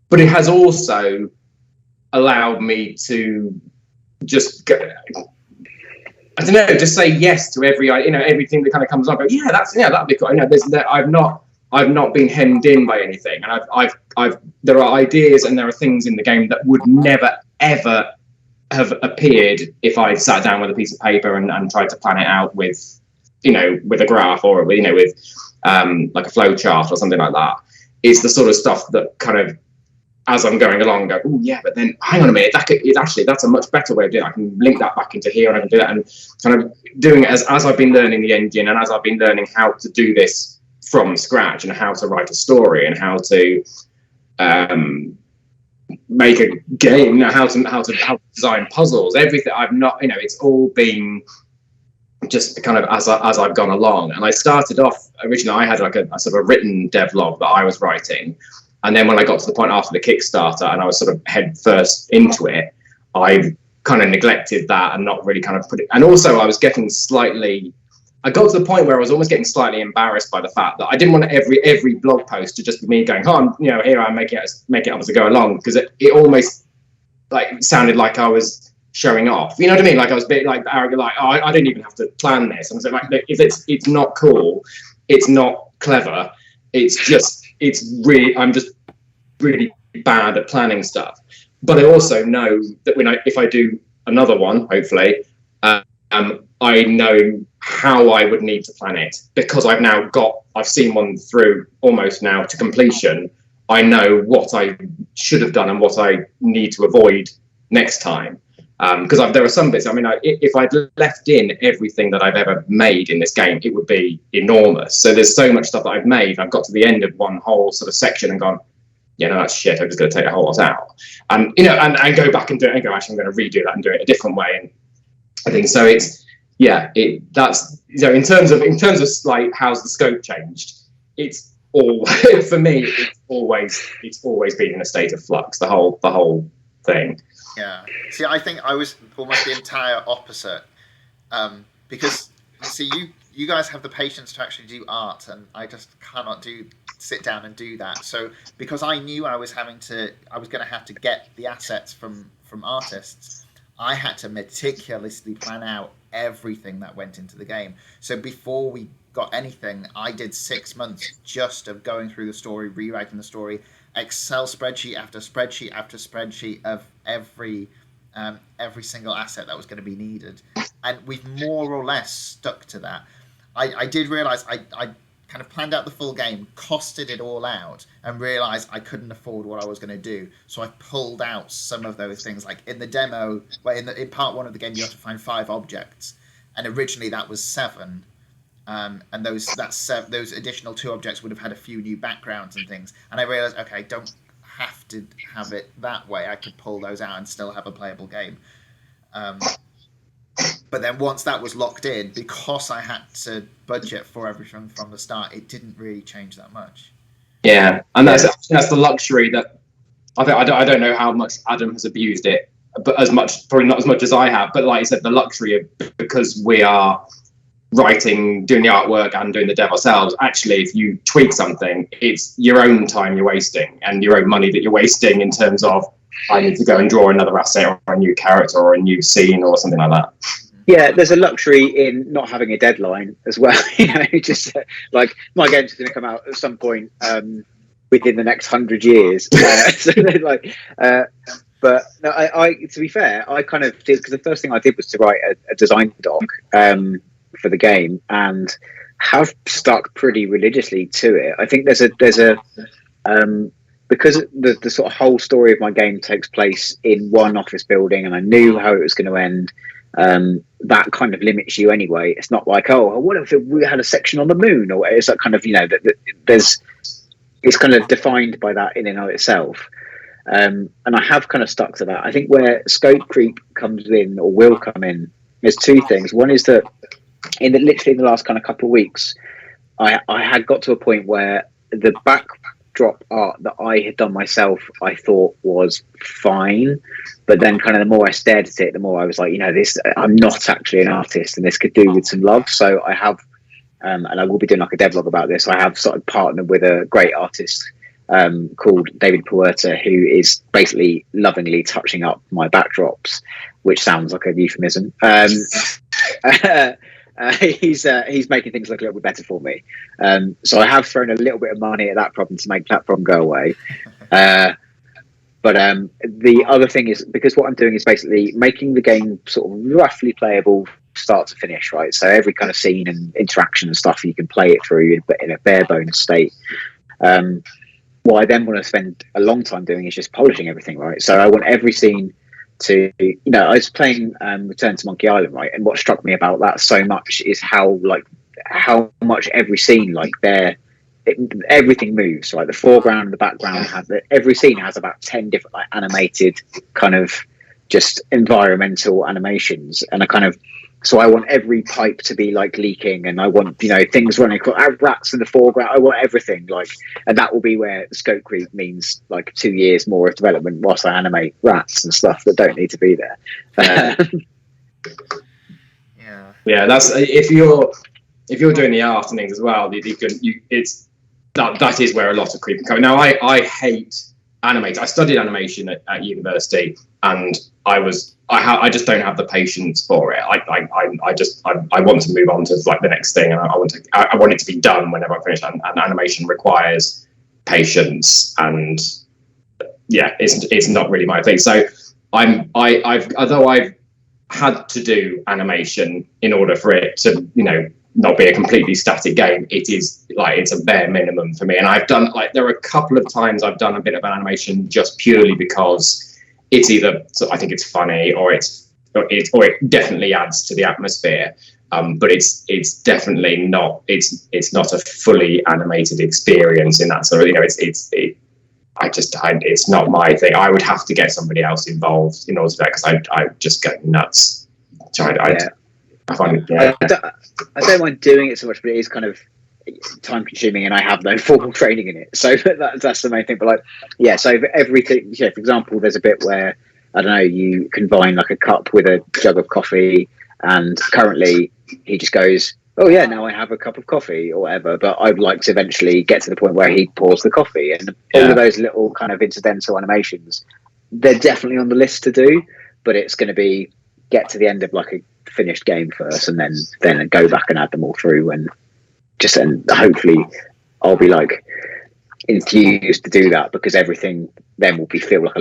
But it has also allowed me to just go, I don't know, just say yes to everything that kind of comes up. But that'd be cool. I've not been hemmed in by anything, and I've there are ideas and there are things in the game that would never ever have appeared if I sat down with a piece of paper and tried to plan it out with a graph or with like a flow chart or something like that. It's the sort of stuff that kind of, as I'm going along, go, oh yeah, but then hang on a minute, that's a much better way of doing it. I can link that back into here and I can do that, and kind of doing it as I've been learning the engine and as I've been learning how to do this from scratch and how to write a story and how to make a game, how to design puzzles, everything. It's all been just kind of as I've gone along. And I started off originally, I had like a sort of written devlog that I was writing. And then when I got to the point after the Kickstarter and I was sort of head first into it, I kind of neglected that and not really kind of put it. And also I was getting slightly I got to the point where I was almost getting slightly embarrassed by the fact that I didn't want every blog post to just be me going, "Oh, here I'm making it up as I go along," because it almost like sounded like I was showing off. You know what I mean? Like I was a bit like arrogant, like, "Oh, I don't even have to plan this." And so like, if it's not cool, it's not clever. I'm just really bad at planning stuff. But I also know that if I do another one, hopefully, I know how I would need to plan it, because I've seen one through almost now to completion. I know what I should have done and what I need to avoid next time. Because there are some bits, I mean, if I'd left in everything that I've ever made in this game, it would be enormous. So there's so much stuff that I've made. I've got to the end of one whole sort of section and gone, yeah, no, that's shit. I'm just going to take the whole lot out. And, and go back and do it and go, actually, I'm going to redo that and do it a different way. And I think so. That's in terms of like how's the scope changed. It's all for me. It's always been in a state of flux. The whole thing. Yeah. See, I think I was almost the entire opposite, because see, you guys have the patience to actually do art, and I just cannot sit down and do that. So because I knew I was going to have to get the assets from artists, I had to meticulously plan out everything that went into the game. So before we got anything, I did 6 months just of going through the story, rewriting the story, Excel spreadsheet after spreadsheet after spreadsheet of every single asset that was going to be needed, and we've more or less stuck to that. I did realize I kind of planned out the full game, costed it all out, and realized I couldn't afford what I was going to do. So I pulled out some of those things. Like in the demo, in part 1 of the game, you have to find 5 objects, and originally that was 7. And those additional 2 objects would have had a few new backgrounds and things. And I realized, okay, I don't have to have it that way. I could pull those out and still have a playable game. But then once that was locked in, because I had to budget for everything from the start, it didn't really change that much. Yeah, and that's the luxury that I think. I don't know how much Adam has abused it, but probably not as much as I have. But like I said, the luxury of, because we are writing, doing the artwork and doing the dev ourselves, actually if you tweak something, it's your own time you're wasting and your own money that you're wasting, in terms of I need to go and draw another asset or a new character or a new scene or something like that. Yeah, there's a luxury in not having a deadline as well. Just like my game's going to come out at some point within the next 100 years. But no, I to be fair, I kind of did, because the first thing I did was to write a design doc for the game, and have stuck pretty religiously to it. I think there's a because the sort of whole story of my game takes place in one office building, and I knew how it was going to end. That kind of limits you anyway. It's not like, oh, what if we had a section on the moon, or it's that kind of, it's kind of defined by that in and of itself. And I have kind of stuck to that. I think where scope creep comes in, or will come in, there's 2 things. One is that literally in the last kind of couple of weeks, I had got to a point where the backdrop art that I had done myself, I thought was fine, but then kind of the more I stared at it, the more I was like, I'm not actually an artist, and this could do with some love. So I have, and I will be doing like a devlog about this. I have sort of partnered with a great artist called David Puerta, who is basically lovingly touching up my backdrops, which sounds like a euphemism. He's making things look a little bit better for me. So I have thrown a little bit of money at that problem to make that problem go away. But the other thing is, because what I'm doing is basically making the game sort of roughly playable start to finish, right? So every kind of scene and interaction and stuff, you can play it through in a bare bones state. What I then want to spend a long time doing is just polishing everything, right? So I want every scene to, I was playing Return to Monkey Island, right? And what struck me about that so much is how much every scene, everything moves, right? The foreground and the background every scene has about 10 different animated kind of just environmental animations, and so I want every pipe to be leaking, and I want things running across, rats in the foreground. I want everything and that will be where the scope creep means 2 years more of development whilst I animate rats and stuff that don't need to be there. Yeah, that's if you're if you're doing the art and things as well, that is where a lot of creep come. Now, I hate animate. I studied animation at university, and I just don't have the patience for it. I want to move on to like the next thing, and I want it to be done whenever I finish. And animation requires patience, and yeah, it's not really my thing. So although I've had to do animation in order for it to, you know, not be a completely static game, it's a bare minimum for me. And I've done, like, there are a couple of times I've done a bit of animation just purely because it's either, so I think it's funny, or it definitely adds to the atmosphere. But it's definitely not, it's not a fully animated experience in that sort of, you know, it's not my thing. I would have to get somebody else involved in order to do that, because I just go nuts. So I find it, yeah. I don't mind doing it so much, but it is kind of time consuming, and I have no formal training in it. So that's the main thing. But like, yeah, so everything, yeah, for example, there's a bit where, I don't know, you combine like a cup with a jug of coffee, and currently he just goes, oh yeah, now I have a cup of coffee or whatever. But I'd like to eventually get to the point where he pours the coffee, and all of those little kind of incidental animations, they're definitely on the list to do, but it's going to be get to the end of like a finished game first, and then go back and add them all through, and hopefully I'll be like enthused to do that, because everything then will feel like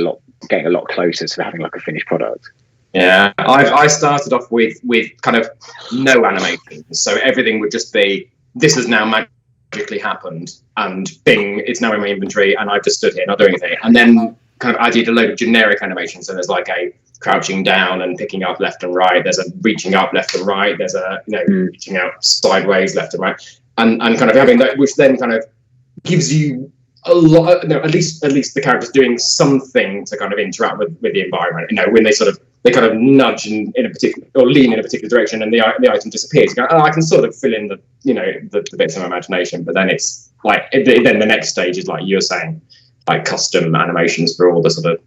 getting a lot closer to having like a finished product. Yeah, I started off with kind of no animations, so everything would just be, this has now magically happened, and bing, it's now in my inventory, and I've just stood here not doing anything. And then kind of added a load of generic animations, so there's like a crouching down and picking up left and right, there's a reaching up left and right, there's a, you know, reaching out sideways left and right, and kind of having that, which then kind of gives you a lot, you know, at least the characters doing something to kind of interact with the environment. You know, when they kind of nudge in a particular, or lean in a particular direction, and the item disappears, you go, oh, I can sort of fill in the, you know, the bits of my imagination. But then it's like, then the next stage is like you're saying, like custom animations for all the sort of.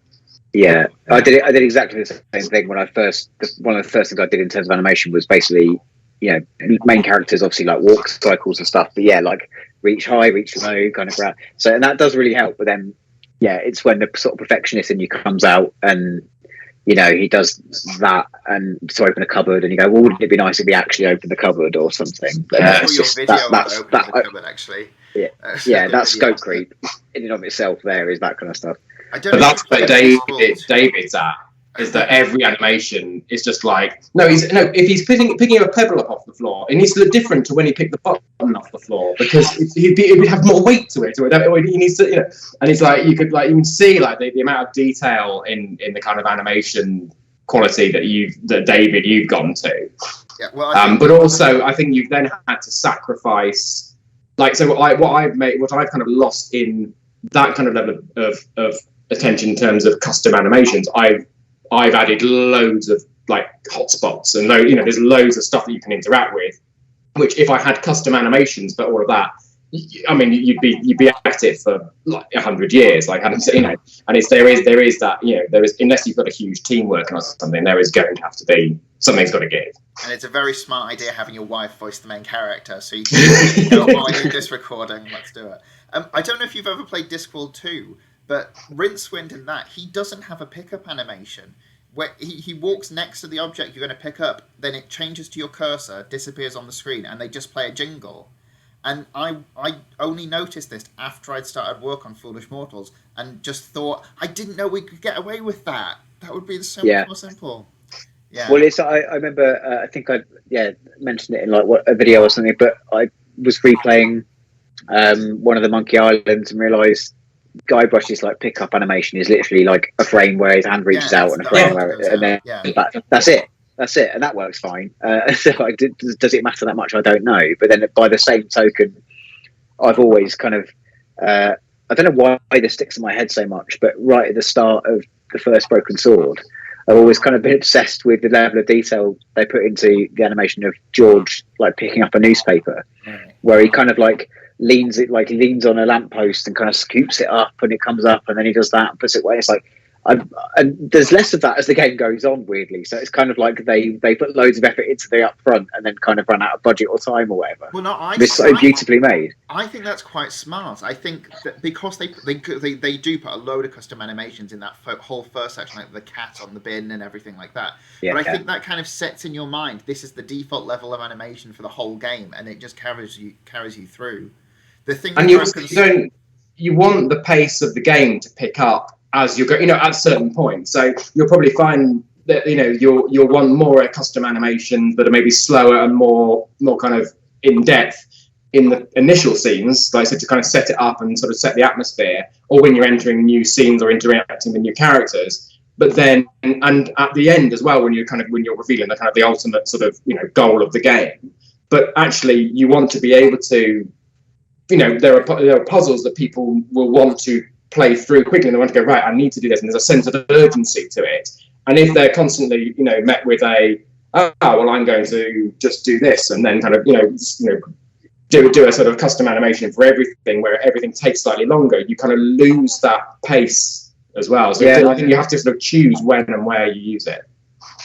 Yeah, I did exactly the same thing when one of the first things I did in terms of animation was basically, you know, main characters obviously like walk cycles and stuff, but yeah, like reach high, reach low, kind of grab. So, and that does really help. But then, yeah, it's when the sort of perfectionist in you comes out, and you know, he does that, and to open a cupboard, and you go, well, wouldn't it be nice if he actually opened the cupboard or something? That's cupboard, actually. Yeah, that's scope creep in and of itself. There is that kind of stuff. But that's where David's at. Is that every animation is just like, if he's picking a pebble up off the floor, it needs to look different to when he picked the button off the floor, because it would have more weight to it. Or he needs to, you know, and it's like you can see like the amount of detail in the kind of animation quality that David you've gone to. Yeah, well, but also I think you've then had to sacrifice, like, so what I've kind of lost in that kind of level of attention in terms of custom animations. I've added loads of like hotspots, and you know, there's loads of stuff that you can interact with, which if I had custom animations for all of that, I mean, you'd be at it for like 100 years, like, you know. And there is that, you know, unless you've got a huge team working on something, there is going to have to be, something's got to give. And it's a very smart idea having your wife voice the main character, so you can go, while I do this recording, let's do it. I don't know if you've ever played Discworld 2, but Rincewind in that, he doesn't have a pickup animation. Where he walks next to the object you're going to pick up, then it changes to your cursor, disappears on the screen, and they just play a jingle. And I only noticed this after I'd started work on Foolish Mortals, and just thought, I didn't know we could get away with that. That would be so much more simple. Yeah. Well, I remember, I think I mentioned it in like a video or something, but I was replaying one of the Monkey Islands and realised Guybrush's like pickup animation is literally like a frame where his hand reaches out, and a frame where, and then that's it, and that works fine. So like, does it matter that much? I don't know. But then by the same token, I've always kind of I don't know why this sticks in my head so much, but right at the start of the first Broken Sword, I've always kind of been obsessed with the level of detail they put into the animation of George like picking up a newspaper, where he kind of like leans on a lamppost and kind of scoops it up, and it comes up, and then he does that and puts it away. It's like and there's less of that as the game goes on, weirdly. So it's kind of like they put loads of effort into the upfront and then kind of run out of budget or time or whatever. Well, no, it's so beautifully made. I think that's quite smart. I think that because they do put a load of custom animations in that whole first section, like the cat on the bin and everything like that. Yeah, but I think that kind of sets in your mind this is the default level of animation for the whole game, and it just carries you through. The thing, and you want the pace of the game to pick up as you go, at a certain point. So you'll probably find that you'll want more custom animations that are maybe slower and more kind of in depth in the initial scenes, like I said, to kind of set it up and sort of set the atmosphere, or when you're entering new scenes or interacting with new characters. But then, and at the end as well, when you're revealing the kind of the ultimate sort of goal of the game. But actually, you want to be able to, there are puzzles that people will want to play through quickly, and they want to go, right, I need to do this, and there's a sense of urgency to it. And if they're constantly met with a I'm going to just do this, and then kind of do a sort of custom animation for everything where everything takes slightly longer, you kind of lose that pace as well. So I think you have to sort of choose when and where you use it.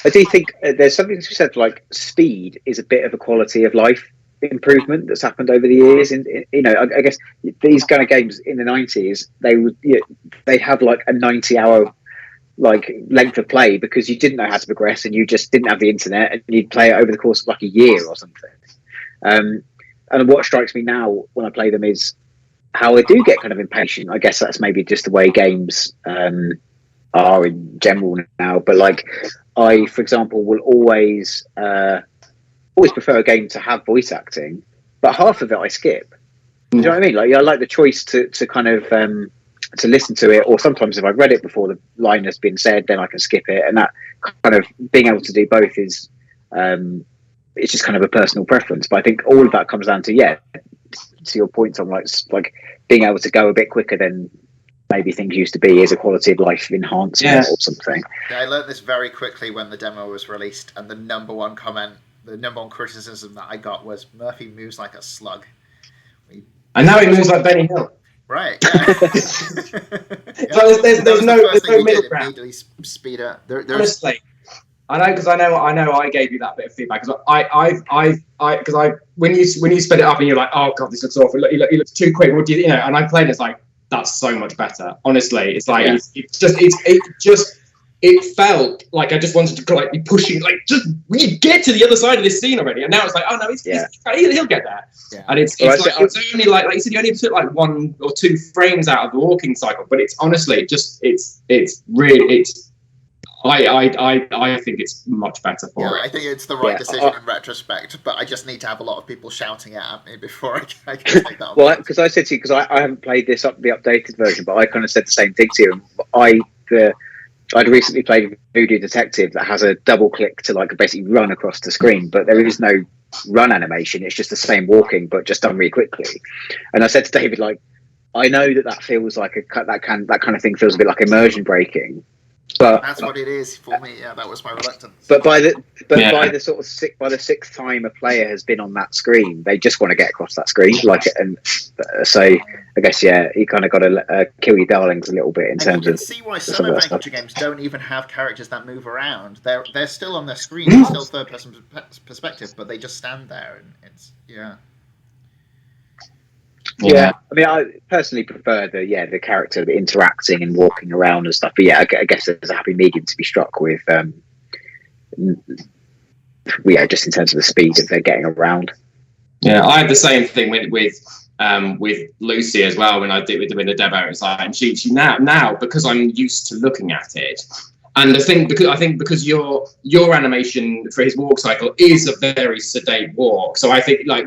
I do think there's something to be said, like speed is a bit of a quality of life improvement that's happened over the years. And I guess these kind of games in the 90s, they'd have like a 90-hour like length of play because you didn't know how to progress and you just didn't have the internet, and you'd play it over the course of like a year or something. And what strikes me now when I play them is how I do get kind of impatient. I guess that's maybe just the way games are in general now. But like I, for example, will always prefer a game to have voice acting, but half of it I skip. Do you know what I mean? Like I like the choice to kind of to listen to it, or sometimes if I've read it before the line has been said, then I can skip it. And that kind of being able to do both is it's just kind of a personal preference. But I think all of that comes down to to your point on like being able to go a bit quicker than maybe things used to be is a quality of life enhancement or something. Yeah, I learned this very quickly when the demo was released, and the number one criticism that I got was Murphy moves like a slug. And now he moves like Benny Hill. Right. Yeah. So there's no middle ground. Immediately speed up. Honestly, I know because I know I gave you that bit of feedback because when you sped it up and you're like, oh god, this looks awful. He looks too quick. What do you And I played it, it's like, that's so much better. Honestly, it's like it felt like I just wanted to like be pushing, like just we get to the other side of this scene already. And now it's like, oh no, he'll get there. Yeah. And it's only like you said, you only took like 1 or 2 frames out of the walking cycle, but it's honestly I think it's much better for it. I think it's the right decision in retrospect, but I just need to have a lot of people shouting at me before I can take that on. Well, because I said to you, because I haven't played the updated version, but I kind of said the same thing to you. I'd recently played Voodoo Detective that has a double click to like basically run across the screen, but there is no run animation. It's just the same walking, but just done really quickly. And I said to David, like, I know that feels like that kind of thing feels a bit like immersion breaking. But that's what it is for me. Yeah, that was my reluctance. But by the sixth time a player has been on that screen, they just want to get across that screen, and so I guess you kind of got to kill your darlings a little bit in terms of. You can see why some adventure games don't even have characters that move around. They're still on their screen, it's still third person perspective, but they just stand there, and it's Yeah, I mean, I personally prefer the character interacting and walking around and stuff. But I guess there's a happy medium to be struck with. Just in terms of the speed of their getting around. Yeah, I had the same thing with Lucy as well when I did with the demo. It's like, and she now because I'm used to looking at it. And the thing, because your animation for his walk cycle is a very sedate walk, so I think like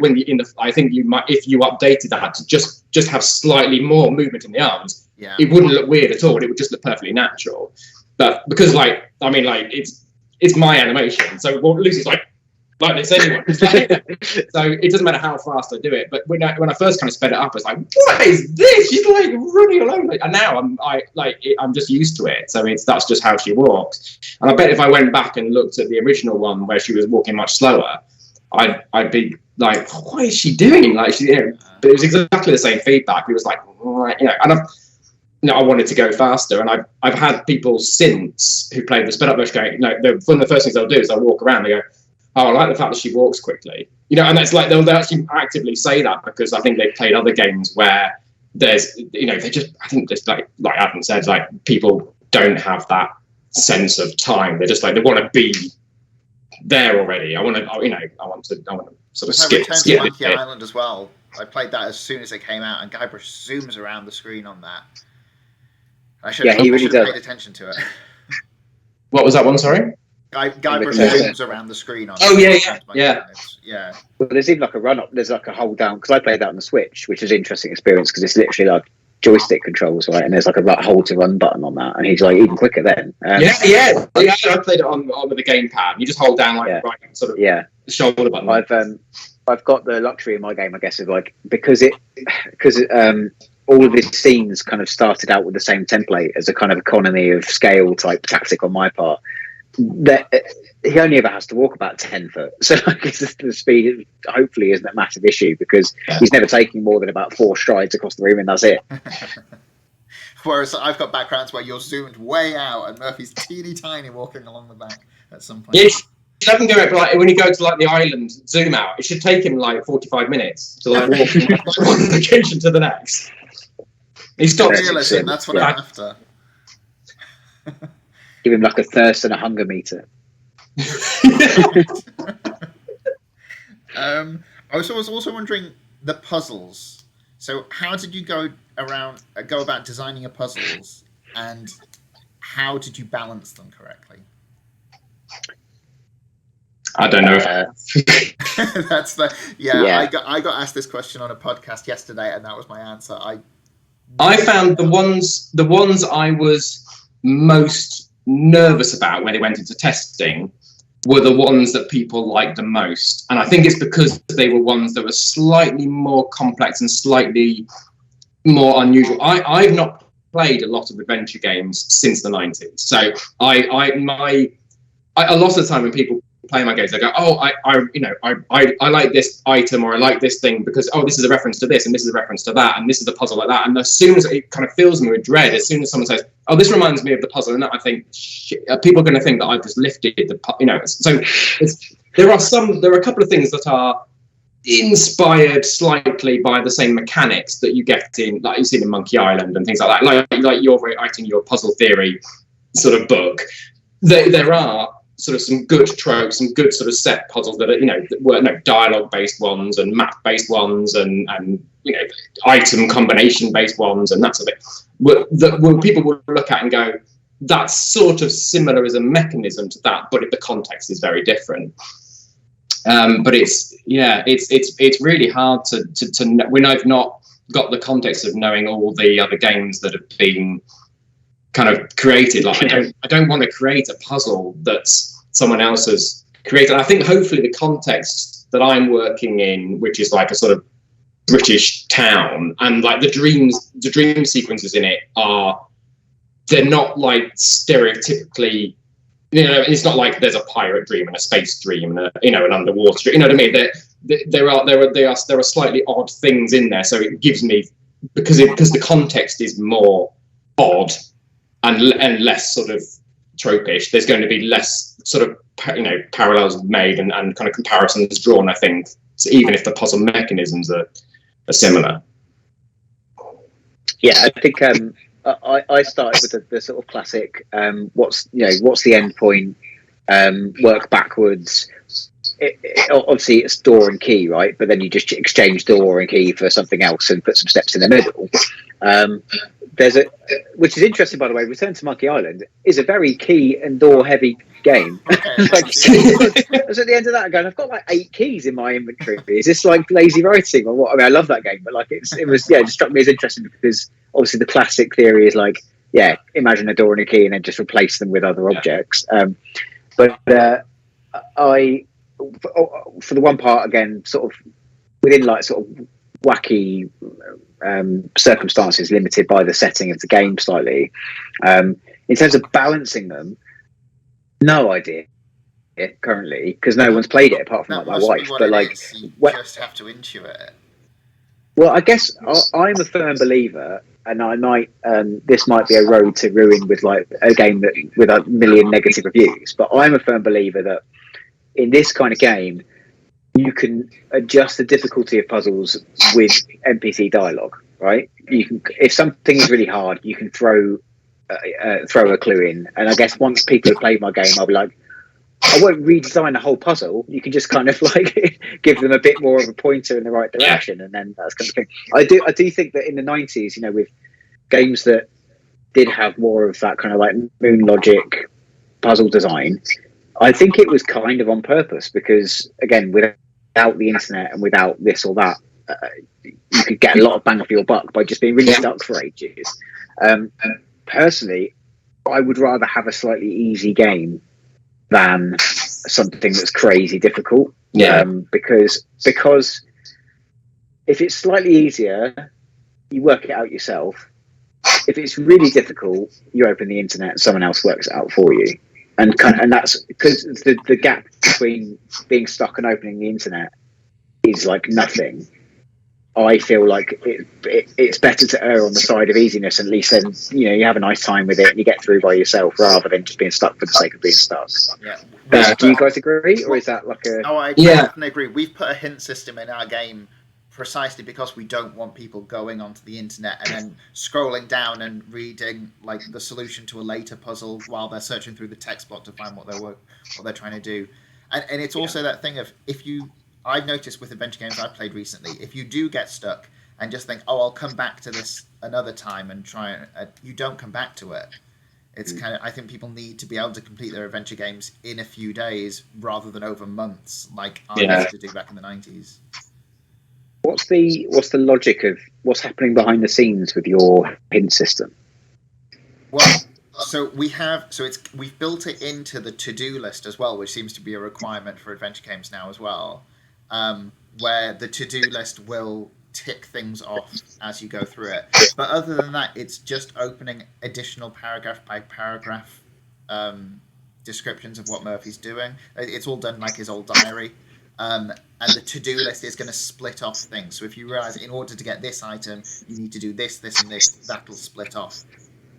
I think you might, if you updated that to just have slightly more movement in the arms, it wouldn't look weird at all. It would just look perfectly natural. But because it's my animation, so Lucy's like this anyway. So it doesn't matter how fast I do it. But when I first kind of sped it up, I was like, what is this? She's like running all over. And now I'm just used to it. So that's just how she walks. And I bet if I went back and looked at the original one where she was walking much slower, I'd be like, what is she doing? Like but it was exactly the same feedback. It was like, and I wanted to go faster, and I've had people since who played the sped up version going, one of the first things they'll do is they'll walk around. They go, "Oh, I like the fact that she walks quickly," and that's like they'll actually actively say that because I think they've played other games where there's, they just, I think just like Adam said, like people don't have that sense of time. They're just like they want to be there already. I want to sort of skip to Monkey Island as well. I played that as soon as it came out, and Guybrush zooms around the screen on that. He really does. Paid attention to it. What was that one? Sorry. Guybrush zooms around the screen on. Oh yeah. Well, there's even like a run up. There's like a hold down because I played that on the Switch, which is an interesting experience because it's literally like joystick controls, right? And there's like a hold to run button on that, and he's like even quicker then. I played it on with the gamepad. You just hold down right sort of the shoulder button. I've got the luxury in my game, I guess, of like because all of his scenes kind of started out with the same template as a kind of economy of scale type tactic on my part. That he only ever has to walk about 10 foot, so I guess the speed hopefully isn't a massive issue because he's never taking more than about 4 strides across the room and that's it. Whereas I've got backgrounds where you're zoomed way out and Murphy's teeny tiny walking along the back at some point. Yeah, doesn't go like when you go to like the island zoom out. It should take him like 45 minutes to like walk from one location to the next. He stops. Realism, that's what I'm after. Give him like a thirst and a hunger meter. I was also wondering the puzzles. So how did you go about designing your puzzles, and how did you balance them correctly? I don't know. That's the I got asked this question on a podcast yesterday, and that was my answer. I found the ones I was most nervous about when they went into testing were the ones that people liked the most, and I think it's because they were ones that were slightly more complex and slightly more unusual. I've not played a lot of adventure games since the 90s, so a lot of the time when people play my games, they go, "Oh, I like this item or I like this thing because this is a reference to this and this is a reference to that and this is a puzzle like that." And as soon as it kind of fills me with dread, as soon as someone says, "Oh, this reminds me of the puzzle," and I think, shit, people are going to think that I've just lifted the, So there are a couple of things that are inspired slightly by the same mechanics that you get in, like you've seen in Monkey Island and things like that, like you're writing your puzzle theory sort of book. There are sort of some good tropes, some good sort of set puzzles that are, dialogue-based ones and map-based ones and item combination-based ones and that sort of thing. That people will look at and go, that's sort of similar as a mechanism to that, but the context is very different. But it's really hard to when I've not got the context of knowing all the other games that have been kind of created. Like I don't want to create a puzzle that's someone else has created. I think hopefully the context that I'm working in, which is like a sort of British town, and like the dream sequences in it they're not like stereotypically, it's not like there's a pirate dream and a space dream and an underwater dream. You know what I mean? There are slightly odd things in there, so it gives me, because the context is more odd and less sort of tropish, there's going to be less sort of parallels made and kind of comparisons drawn, I think, so even if the puzzle mechanisms are similar. Yeah, I think I started with the sort of classic what's the end point, work backwards. Obviously it's door and key, right? But then you just exchange door and key for something else and put some steps in the middle. Which is interesting, by the way. Return to Monkey Island is a very key and door heavy game. I was at the end of that going, I've got like 8 keys in my inventory. Is this like lazy writing or what? I mean, I love that game, but like it just struck me as interesting because obviously the classic theory is like, imagine a door and a key and then just replace them with other objects. But I, for the one part, again, sort of within like sort of wacky circumstances, limited by the setting of the game slightly. In terms of balancing them, no idea currently, because no one's played it apart from like my wife. But like, you just have to intuit it. Well, I guess I'm a firm believer, and I might this might be a road to ruin with like a game that with a million negative reviews. But I'm a firm believer that in this kind of game, you can adjust the difficulty of puzzles with NPC dialogue. Right? You can, if something is really hard, you can throw a clue in, and I guess once people have played my game, I'll be like, I won't redesign the whole puzzle. You can just kind of like give them a bit more of a pointer in the right direction, and then that's kind of thing. I do think that in the 90s, you know, with games that did have more of that kind of like moon logic puzzle design, I think it was kind of on purpose because, again, without the internet and without this or that, you could get a lot of bang for your buck by just being really stuck for ages. Personally, I would rather have a slightly easy game than something that's crazy difficult. Because if it's slightly easier, you work it out yourself. If it's really difficult, you open the internet and someone else works it out for you. And that's because the gap between being stuck and opening the internet is like nothing. I feel like it's better to err on the side of easiness. At least then, you know, you have a nice time with it and you get through by yourself rather than just being stuck for the sake of being stuck. Yeah. Do you guys agree, or is that like a? Oh, I definitely agree. We've put a hint system in our game precisely because we don't want people going onto the internet and then scrolling down and reading like the solution to a later puzzle while they're searching through the text block to find what they're trying to do. And it's also that thing of I've noticed with adventure games I've played recently, if you do get stuck and just think, oh, I'll come back to this another time and try, you don't come back to it. It's kind of, I think people need to be able to complete their adventure games in a few days rather than over months, like I used to do back in the 90s. What's the logic of what's happening behind the scenes with your hint system? Well, we've built it into the to-do list as well, which seems to be a requirement for adventure games now as well. Where the to-do list will tick things off as you go through it. But other than that, it's just opening additional paragraph by paragraph descriptions of what Murphy's doing. It's all done like his old diary. And the to-do list is going to split off things. So if you realise in order to get this item, you need to do this, this, and this, that'll split off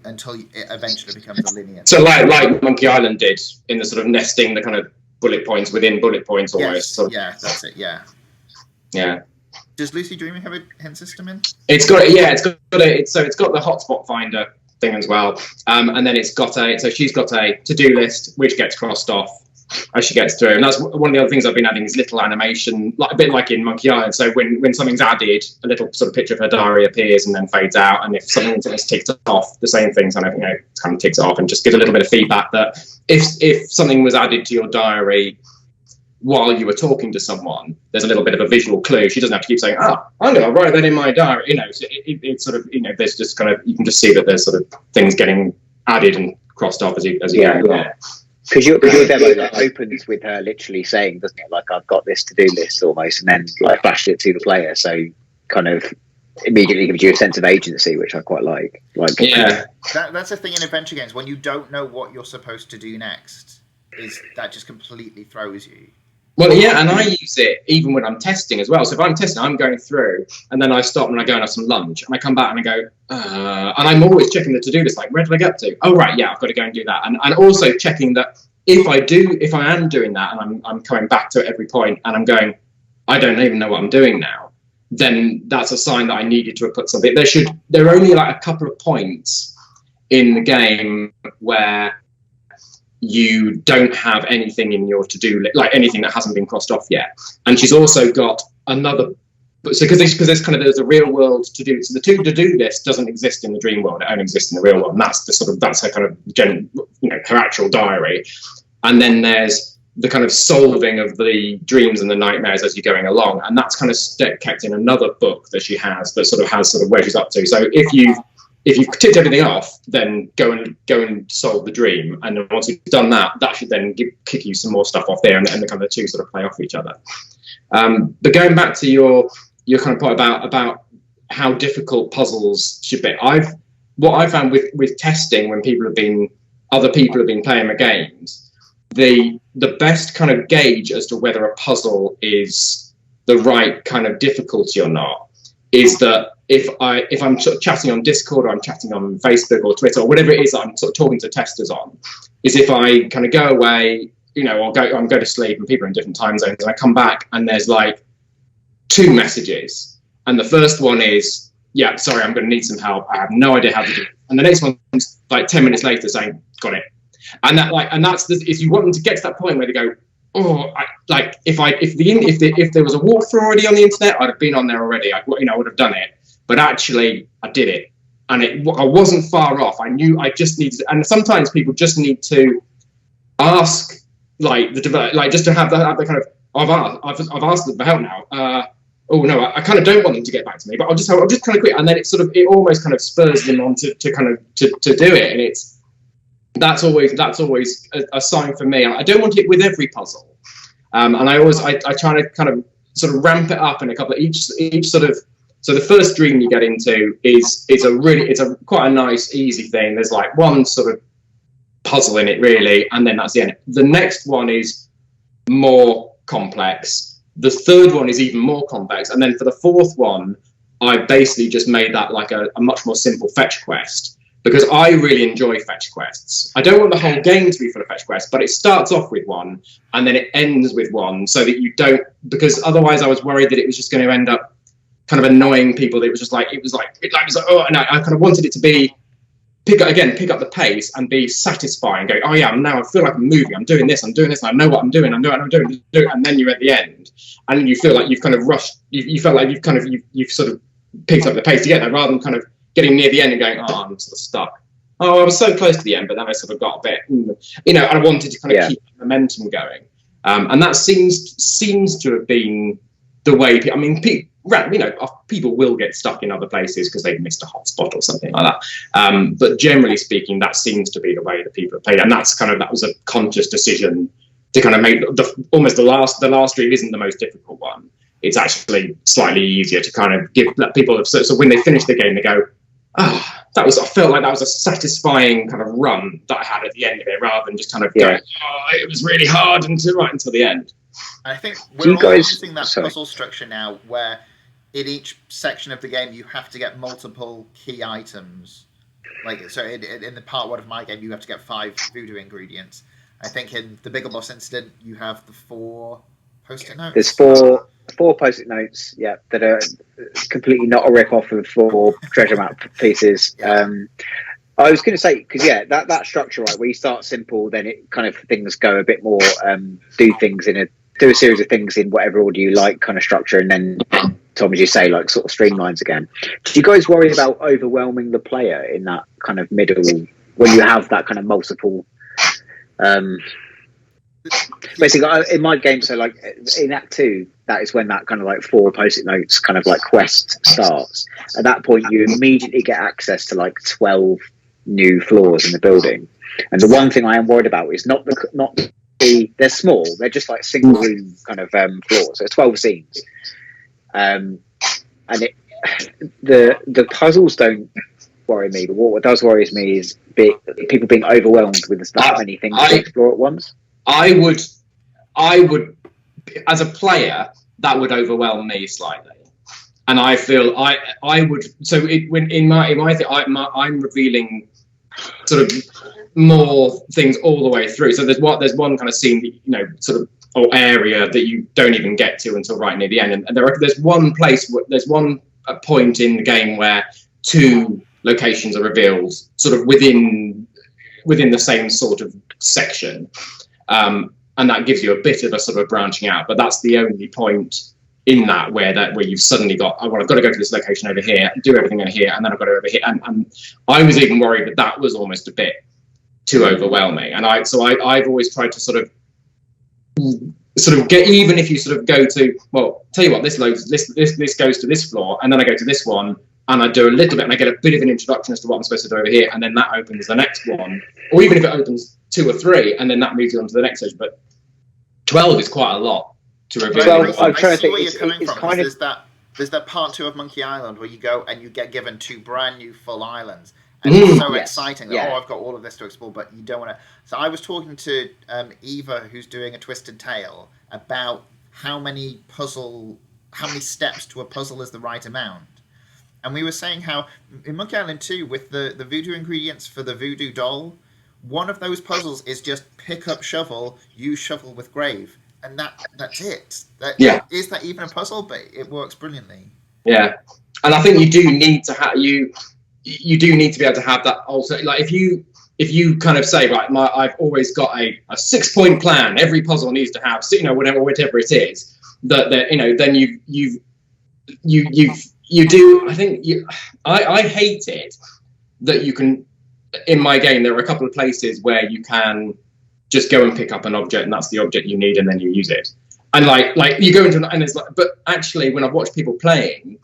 until it eventually becomes a linear. So like Monkey Island did in the sort of nesting the kind of bullet points within bullet points almost. Yes, yeah, that's it. Yeah. Yeah. Does Lucy Dreaming have a hint system in? It's got the hotspot finder thing as well, and then she's got a to-do list which gets crossed off as she gets through, and that's one of the other things I've been adding is little animation, like a bit like in Monkey Island. So when something's added, a little sort of picture of her diary appears and then fades out, and if something is ticked off, the same thing kind of ticks off and just gives a little bit of feedback that if something was added to your diary while you were talking to someone, there's a little bit of a visual clue. She doesn't have to keep saying, I'm going to write that in my diary. You know, so it's sort of, you know, there's just kind of, you can just see that there's sort of things getting added and crossed off as you go along. Because your demo like, opens with her literally saying, doesn't it, like, I've got this to-do list almost, and then like flashed it to the player, so kind of immediately gives you a sense of agency, which I quite like. Yeah, that's the thing in adventure games, when you don't know what you're supposed to do next, is that just completely throws you. Well, yeah, and I use it even when I'm testing as well. So if I'm testing, I'm going through, and then I stop and I go and have some lunch, and I come back and I go, and I'm always checking the to-do list, like, where did I get to? Oh, right, yeah, I've got to go and do that. And also checking that if I am doing that, and I'm coming back to it every point, and I'm going, I don't even know what I'm doing now, then that's a sign that I needed to have put something. There are only like a couple of points in the game where you don't have anything in your to-do list, like anything that hasn't been crossed off yet. And she's also got another, so because there's a real world to-do, so the to-do list doesn't exist in the dream world, it only exists in the real world, and that's her kind of her actual diary. And then there's the kind of solving of the dreams and the nightmares as you're going along, and that's kind of kept in another book that she has that sort of has sort of where she's up to. So if you've ticked everything off, then go and solve the dream, and then once you've done that, that should then kick you some more stuff off there, and the kind of the two sort of play off each other. But going back to your kind of point about how difficult puzzles should be, what I found with testing when other people have been playing the games, the best kind of gauge as to whether a puzzle is the right kind of difficulty or not is that if I'm sort of chatting on Discord or I'm chatting on Facebook or Twitter or whatever it is that I'm sort of talking to testers on, is if I kind of go away, or go to sleep and people are in different time zones, and I come back and there's like 2 messages, and the first one is, yeah, sorry, I'm going to need some help. I have no idea how to do it. And the next one's like 10 minutes later saying, got it. And that's if you want them to get to that point where they go, oh, if there was a walkthrough already on the internet, I'd have been on there already. I would have done it. But actually, I did it, and I wasn't far off. I knew I just needed, and sometimes people just need to ask, like the developer, like just to have the kind of, I've asked them for help now. Oh no, I kind of don't want them to get back to me, but I'll just kind of quit, and then it almost kind of spurs them on to do it, and that's always a sign for me. I don't want it with every puzzle, and I try to kind of sort of ramp it up in a couple of each sort of. So the first dream you get into is quite a nice easy thing. There's like one sort of puzzle in it really, and then that's the end. The next one is more complex. The third one is even more complex, and then for the fourth one, I basically just made that like a much more simple fetch quest, because I really enjoy fetch quests. I don't want the whole game to be full of fetch quests, but it starts off with one and then it ends with one, so that you don't, because otherwise I was worried that it was just going to end up kind of annoying people. It was like oh, and I kind of wanted it to be pick up the pace and be satisfying. Going, oh yeah, I feel like I'm moving. I'm doing this. I know what I'm doing. I'm doing it. And then you're at the end, and you feel like you've kind of rushed. You felt like you've sort of picked up the pace to get there, rather than kind of getting near the end and going, oh, I'm sort of stuck. Oh, I was so close to the end, but then I sort of got a bit, and I wanted to kind of keep the momentum going. And that seems to have been the way. People will get stuck in other places because they've missed a hotspot or something like that. But generally speaking, that seems to be the way that people have played, and that was a conscious decision to kind of make almost the last dream isn't the most difficult one. It's actually slightly easier to kind of let people. So when they finish the game, they go, oh, I felt like that was a satisfying kind of run that I had at the end of it, rather than just kind of going, oh, it was really hard right until the end. I think we're all using that puzzle structure now, where in each section of the game you have to get multiple key items. Like, so in the part 1 of my game, you have to get 5 voodoo ingredients. I think in the Bigger Boss Incident, you have the 4 post-it notes. There's four post-it notes, that are completely not a rip-off of 4 treasure map pieces. I was going to say, because that structure, right, where you start simple, then it kind of things go a bit more, do a series of things in whatever order you like kind of structure, and then, Tom, as you say, like sort of streamlines again. Did you guys worry about overwhelming the player in that kind of middle, when you have that kind of multiple, basically in my game, so like in Act 2, that is when that kind of like 4 post-it notes kind of like quest starts. At that point, you immediately get access to like 12 new floors in the building. And the one thing I am worried about is not they're small, they're just like single room kind of floors. So 12 scenes. And the puzzles don't worry me, but what does worry me is people being overwhelmed with that many things to explore at once. I would, as a player, that would overwhelm me slightly, and I feel I would. So in my thing, I'm revealing sort of more things all the way through. So there's one kind of scene that, sort of, or area that you don't even get to until right near the end, and there's one point in the game where 2 locations are revealed sort of within the same sort of section. And that gives you a bit of a sort of branching out, but that's the only point in that where you've suddenly got, oh, well, I've got to go to this location over here, do everything over here, and then I've got to over here. And I was even worried that was almost a bit too overwhelming. And I've always tried to sort of get, even if you sort of go to, well, tell you what, this goes to this floor, and then I go to this one, and I do a little bit, and I get a bit of an introduction as to what I'm supposed to do over here, and then that opens the next one. Or even if it opens 2 or 3, and then that moves you on to the next stage. But 12 is quite a lot to reveal. Well, I'm trying to think. Where you're coming from. There's that part 2 of Monkey Island where you go and you get given 2 brand new full islands. And it's so exciting that, I've got all of this to explore, but you don't want to. So I was talking to Eva, who's doing a Twisted Tale, about how many steps to a puzzle is the right amount. And we were saying how in Monkey Island 2, with the voodoo ingredients for the voodoo doll, one of those puzzles is just pick up shovel, use shovel with grave, and that's it. Is that even a puzzle? But it works brilliantly. Yeah, and I think you do need to have you do need to be able to have that also. Like if you kind of say, right, I've always got a 6-point plan. Every puzzle needs to have, whatever it is. That then you do. I think I hate it that you can. In my game, there are a couple of places where you can just go and pick up an object, and that's the object you need, and then you use it. And like you go into and it's like, but actually, when I've watched people playing,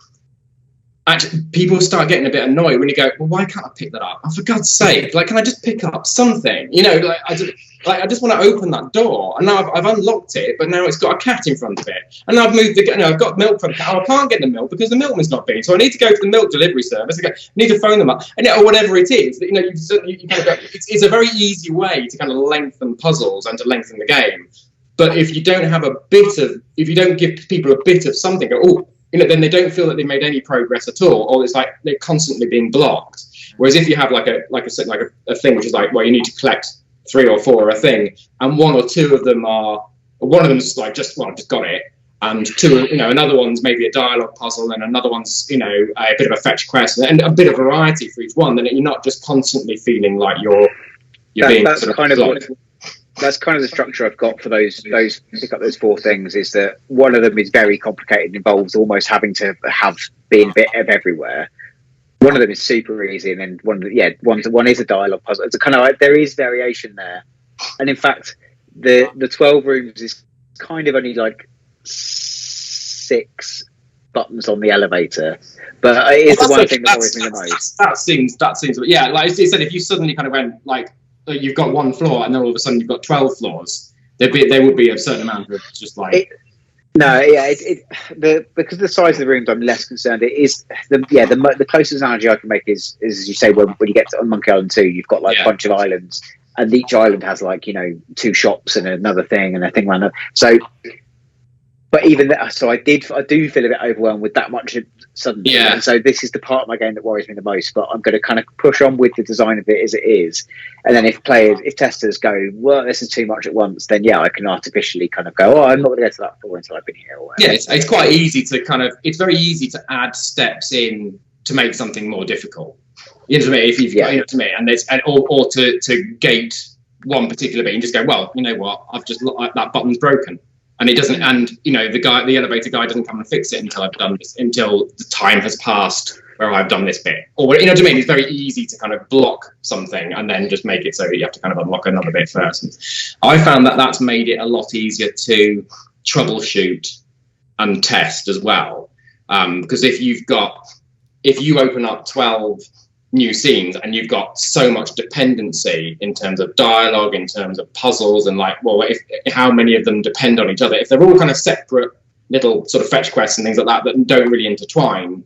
actually people start getting a bit annoyed when you go, well, why can't I pick that up? Oh, for God's sake, like, can I just pick up something? I just want to open that door, and now I've unlocked it, but now it's got a cat in front of it, and I've moved I've got milk for the cat. Oh, I can't get the milk because the milkman's not been, so I need to go to the milk delivery service. I need to phone them up, and or whatever it is. You kind of go, it's a very easy way to kind of lengthen puzzles and to lengthen the game. But if you don't have if you don't give people a bit of something, then they don't feel that they've made any progress at all, or it's like they're constantly being blocked. Whereas if you have like a thing which is like, well, you need to collect 3 or 4 a thing, and 1 or 2 of them one of them's like I've just got it, and 2, another one's maybe a dialogue puzzle, and another one's a bit of a fetch quest, and a bit of variety for each one. Then you're not just constantly feeling like you're being that's sort of kind of blocked. That's kind of the structure I've got for those pick up those 4 things. Is that one of them is very complicated, involves almost having to have been a bit of everywhere. One of them is super easy, and then one is a dialogue puzzle. It's kind of like there is variation there, and in fact, the 12 rooms is kind of only like 6 buttons on the elevator, but it is the one thing that worries me the most. That seems, yeah. Like I said, if you suddenly kind of went like you've got 1 floor, and then all of a sudden you've got 12 floors, there would be a certain amount of just like. Because of the size of the rooms, I'm less concerned. It is the closest analogy I can make is as you say, when you get to Monkey Island 2, you've got like a bunch of islands, and each island has like 2 shops and another thing and a thing around that. So, but even that, so I do feel a bit overwhelmed with that much suddenly. Yeah. And so this is the part of my game that worries me the most. But I'm going to kind of push on with the design of it as it is, and then if testers go, well, this is too much at once, then I can artificially kind of go, I'm not going to go to that floor until I've been here. Or whatever. Yeah, it's quite easy to it's very easy to add steps in to make something more difficult. You know what I mean? If you've got, or to gate one particular bit and just go, well, you know what, I've just that button's broken. And it doesn't, and the elevator guy doesn't come and fix it until I've done this, until the time has passed where I've done this bit. Or what I mean? It's very easy to kind of block something and then just make it so that you have to kind of unlock another bit first. And I found that that's made it a lot easier to troubleshoot and test as well. Because if you open up 12 new scenes and you've got so much dependency in terms of dialogue, in terms of puzzles, and how many of them depend on each other, if they're all kind of separate little sort of fetch quests and things like that don't really intertwine,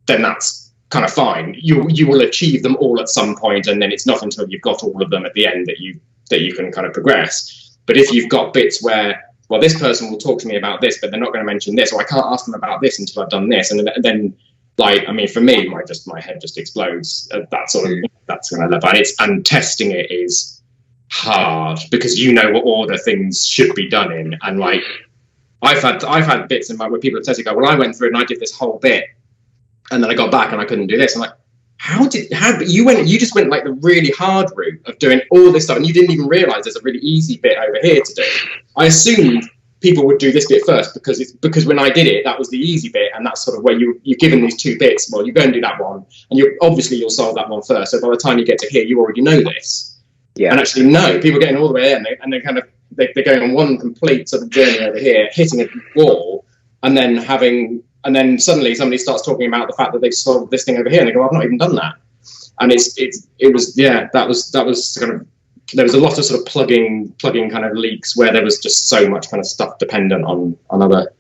then that's kind of fine. You will achieve them all at some point, and then it's not until you've got all of them at the end that you can kind of progress. But if you've got bits where, well, this person will talk to me about this, but they're not going to mention this, or I can't ask them about this until I've done this, and then for me, my head just explodes at that sort of that's kind of level. And testing it is hard because what order things should be done in, and like I've had bits in where people have tested, go, well, I went through and I did this whole bit, and then I got back and I couldn't do this. I'm like, you just went like the really hard route of doing all this stuff, and you didn't even realise there's a really easy bit over here to do. I assumed people would do this bit first because when I did it, that was the easy bit, and that's sort of where you're given these 2 bits. Well, you go and do that one, and you'll solve that one first. So by the time you get to here, you already know this. Yeah. And actually, no, people are getting all the way in, and they're going on one complete sort of journey over here, hitting a wall, and then suddenly somebody starts talking about the fact that they've solved this thing over here, and they go, I've not even done that. And that was kind of. There was a lot of sort of plugging kind of leaks where there was just so much kind of stuff dependent on other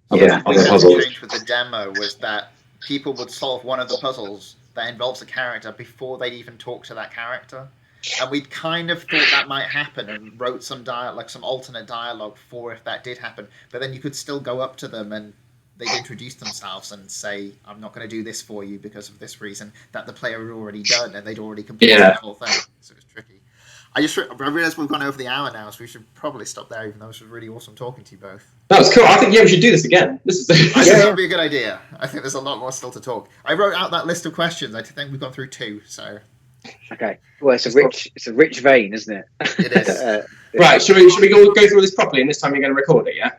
puzzles. The change with the demo was that people would solve one of the puzzles that involves a character before they'd even talk to that character, and we'd kind of thought that might happen and wrote some alternate dialogue for if that did happen. But then you could still go up to them and they'd introduce themselves and say, I'm not going to do this for you because of this reason, that the player had already done and they'd already completed the whole thing. So it was tricky. I realised we've gone over the hour now, so we should probably stop there, even though it was really awesome talking to you both. That was cool. I think, we should do this again. I think that would be a good idea. I think there's a lot more still to talk. I wrote out that list of questions. I think we've gone through 2, so... Okay. Well, it's a rich vein, isn't it? It is. Right, should we go through this properly, and this time you're going to record it, yeah?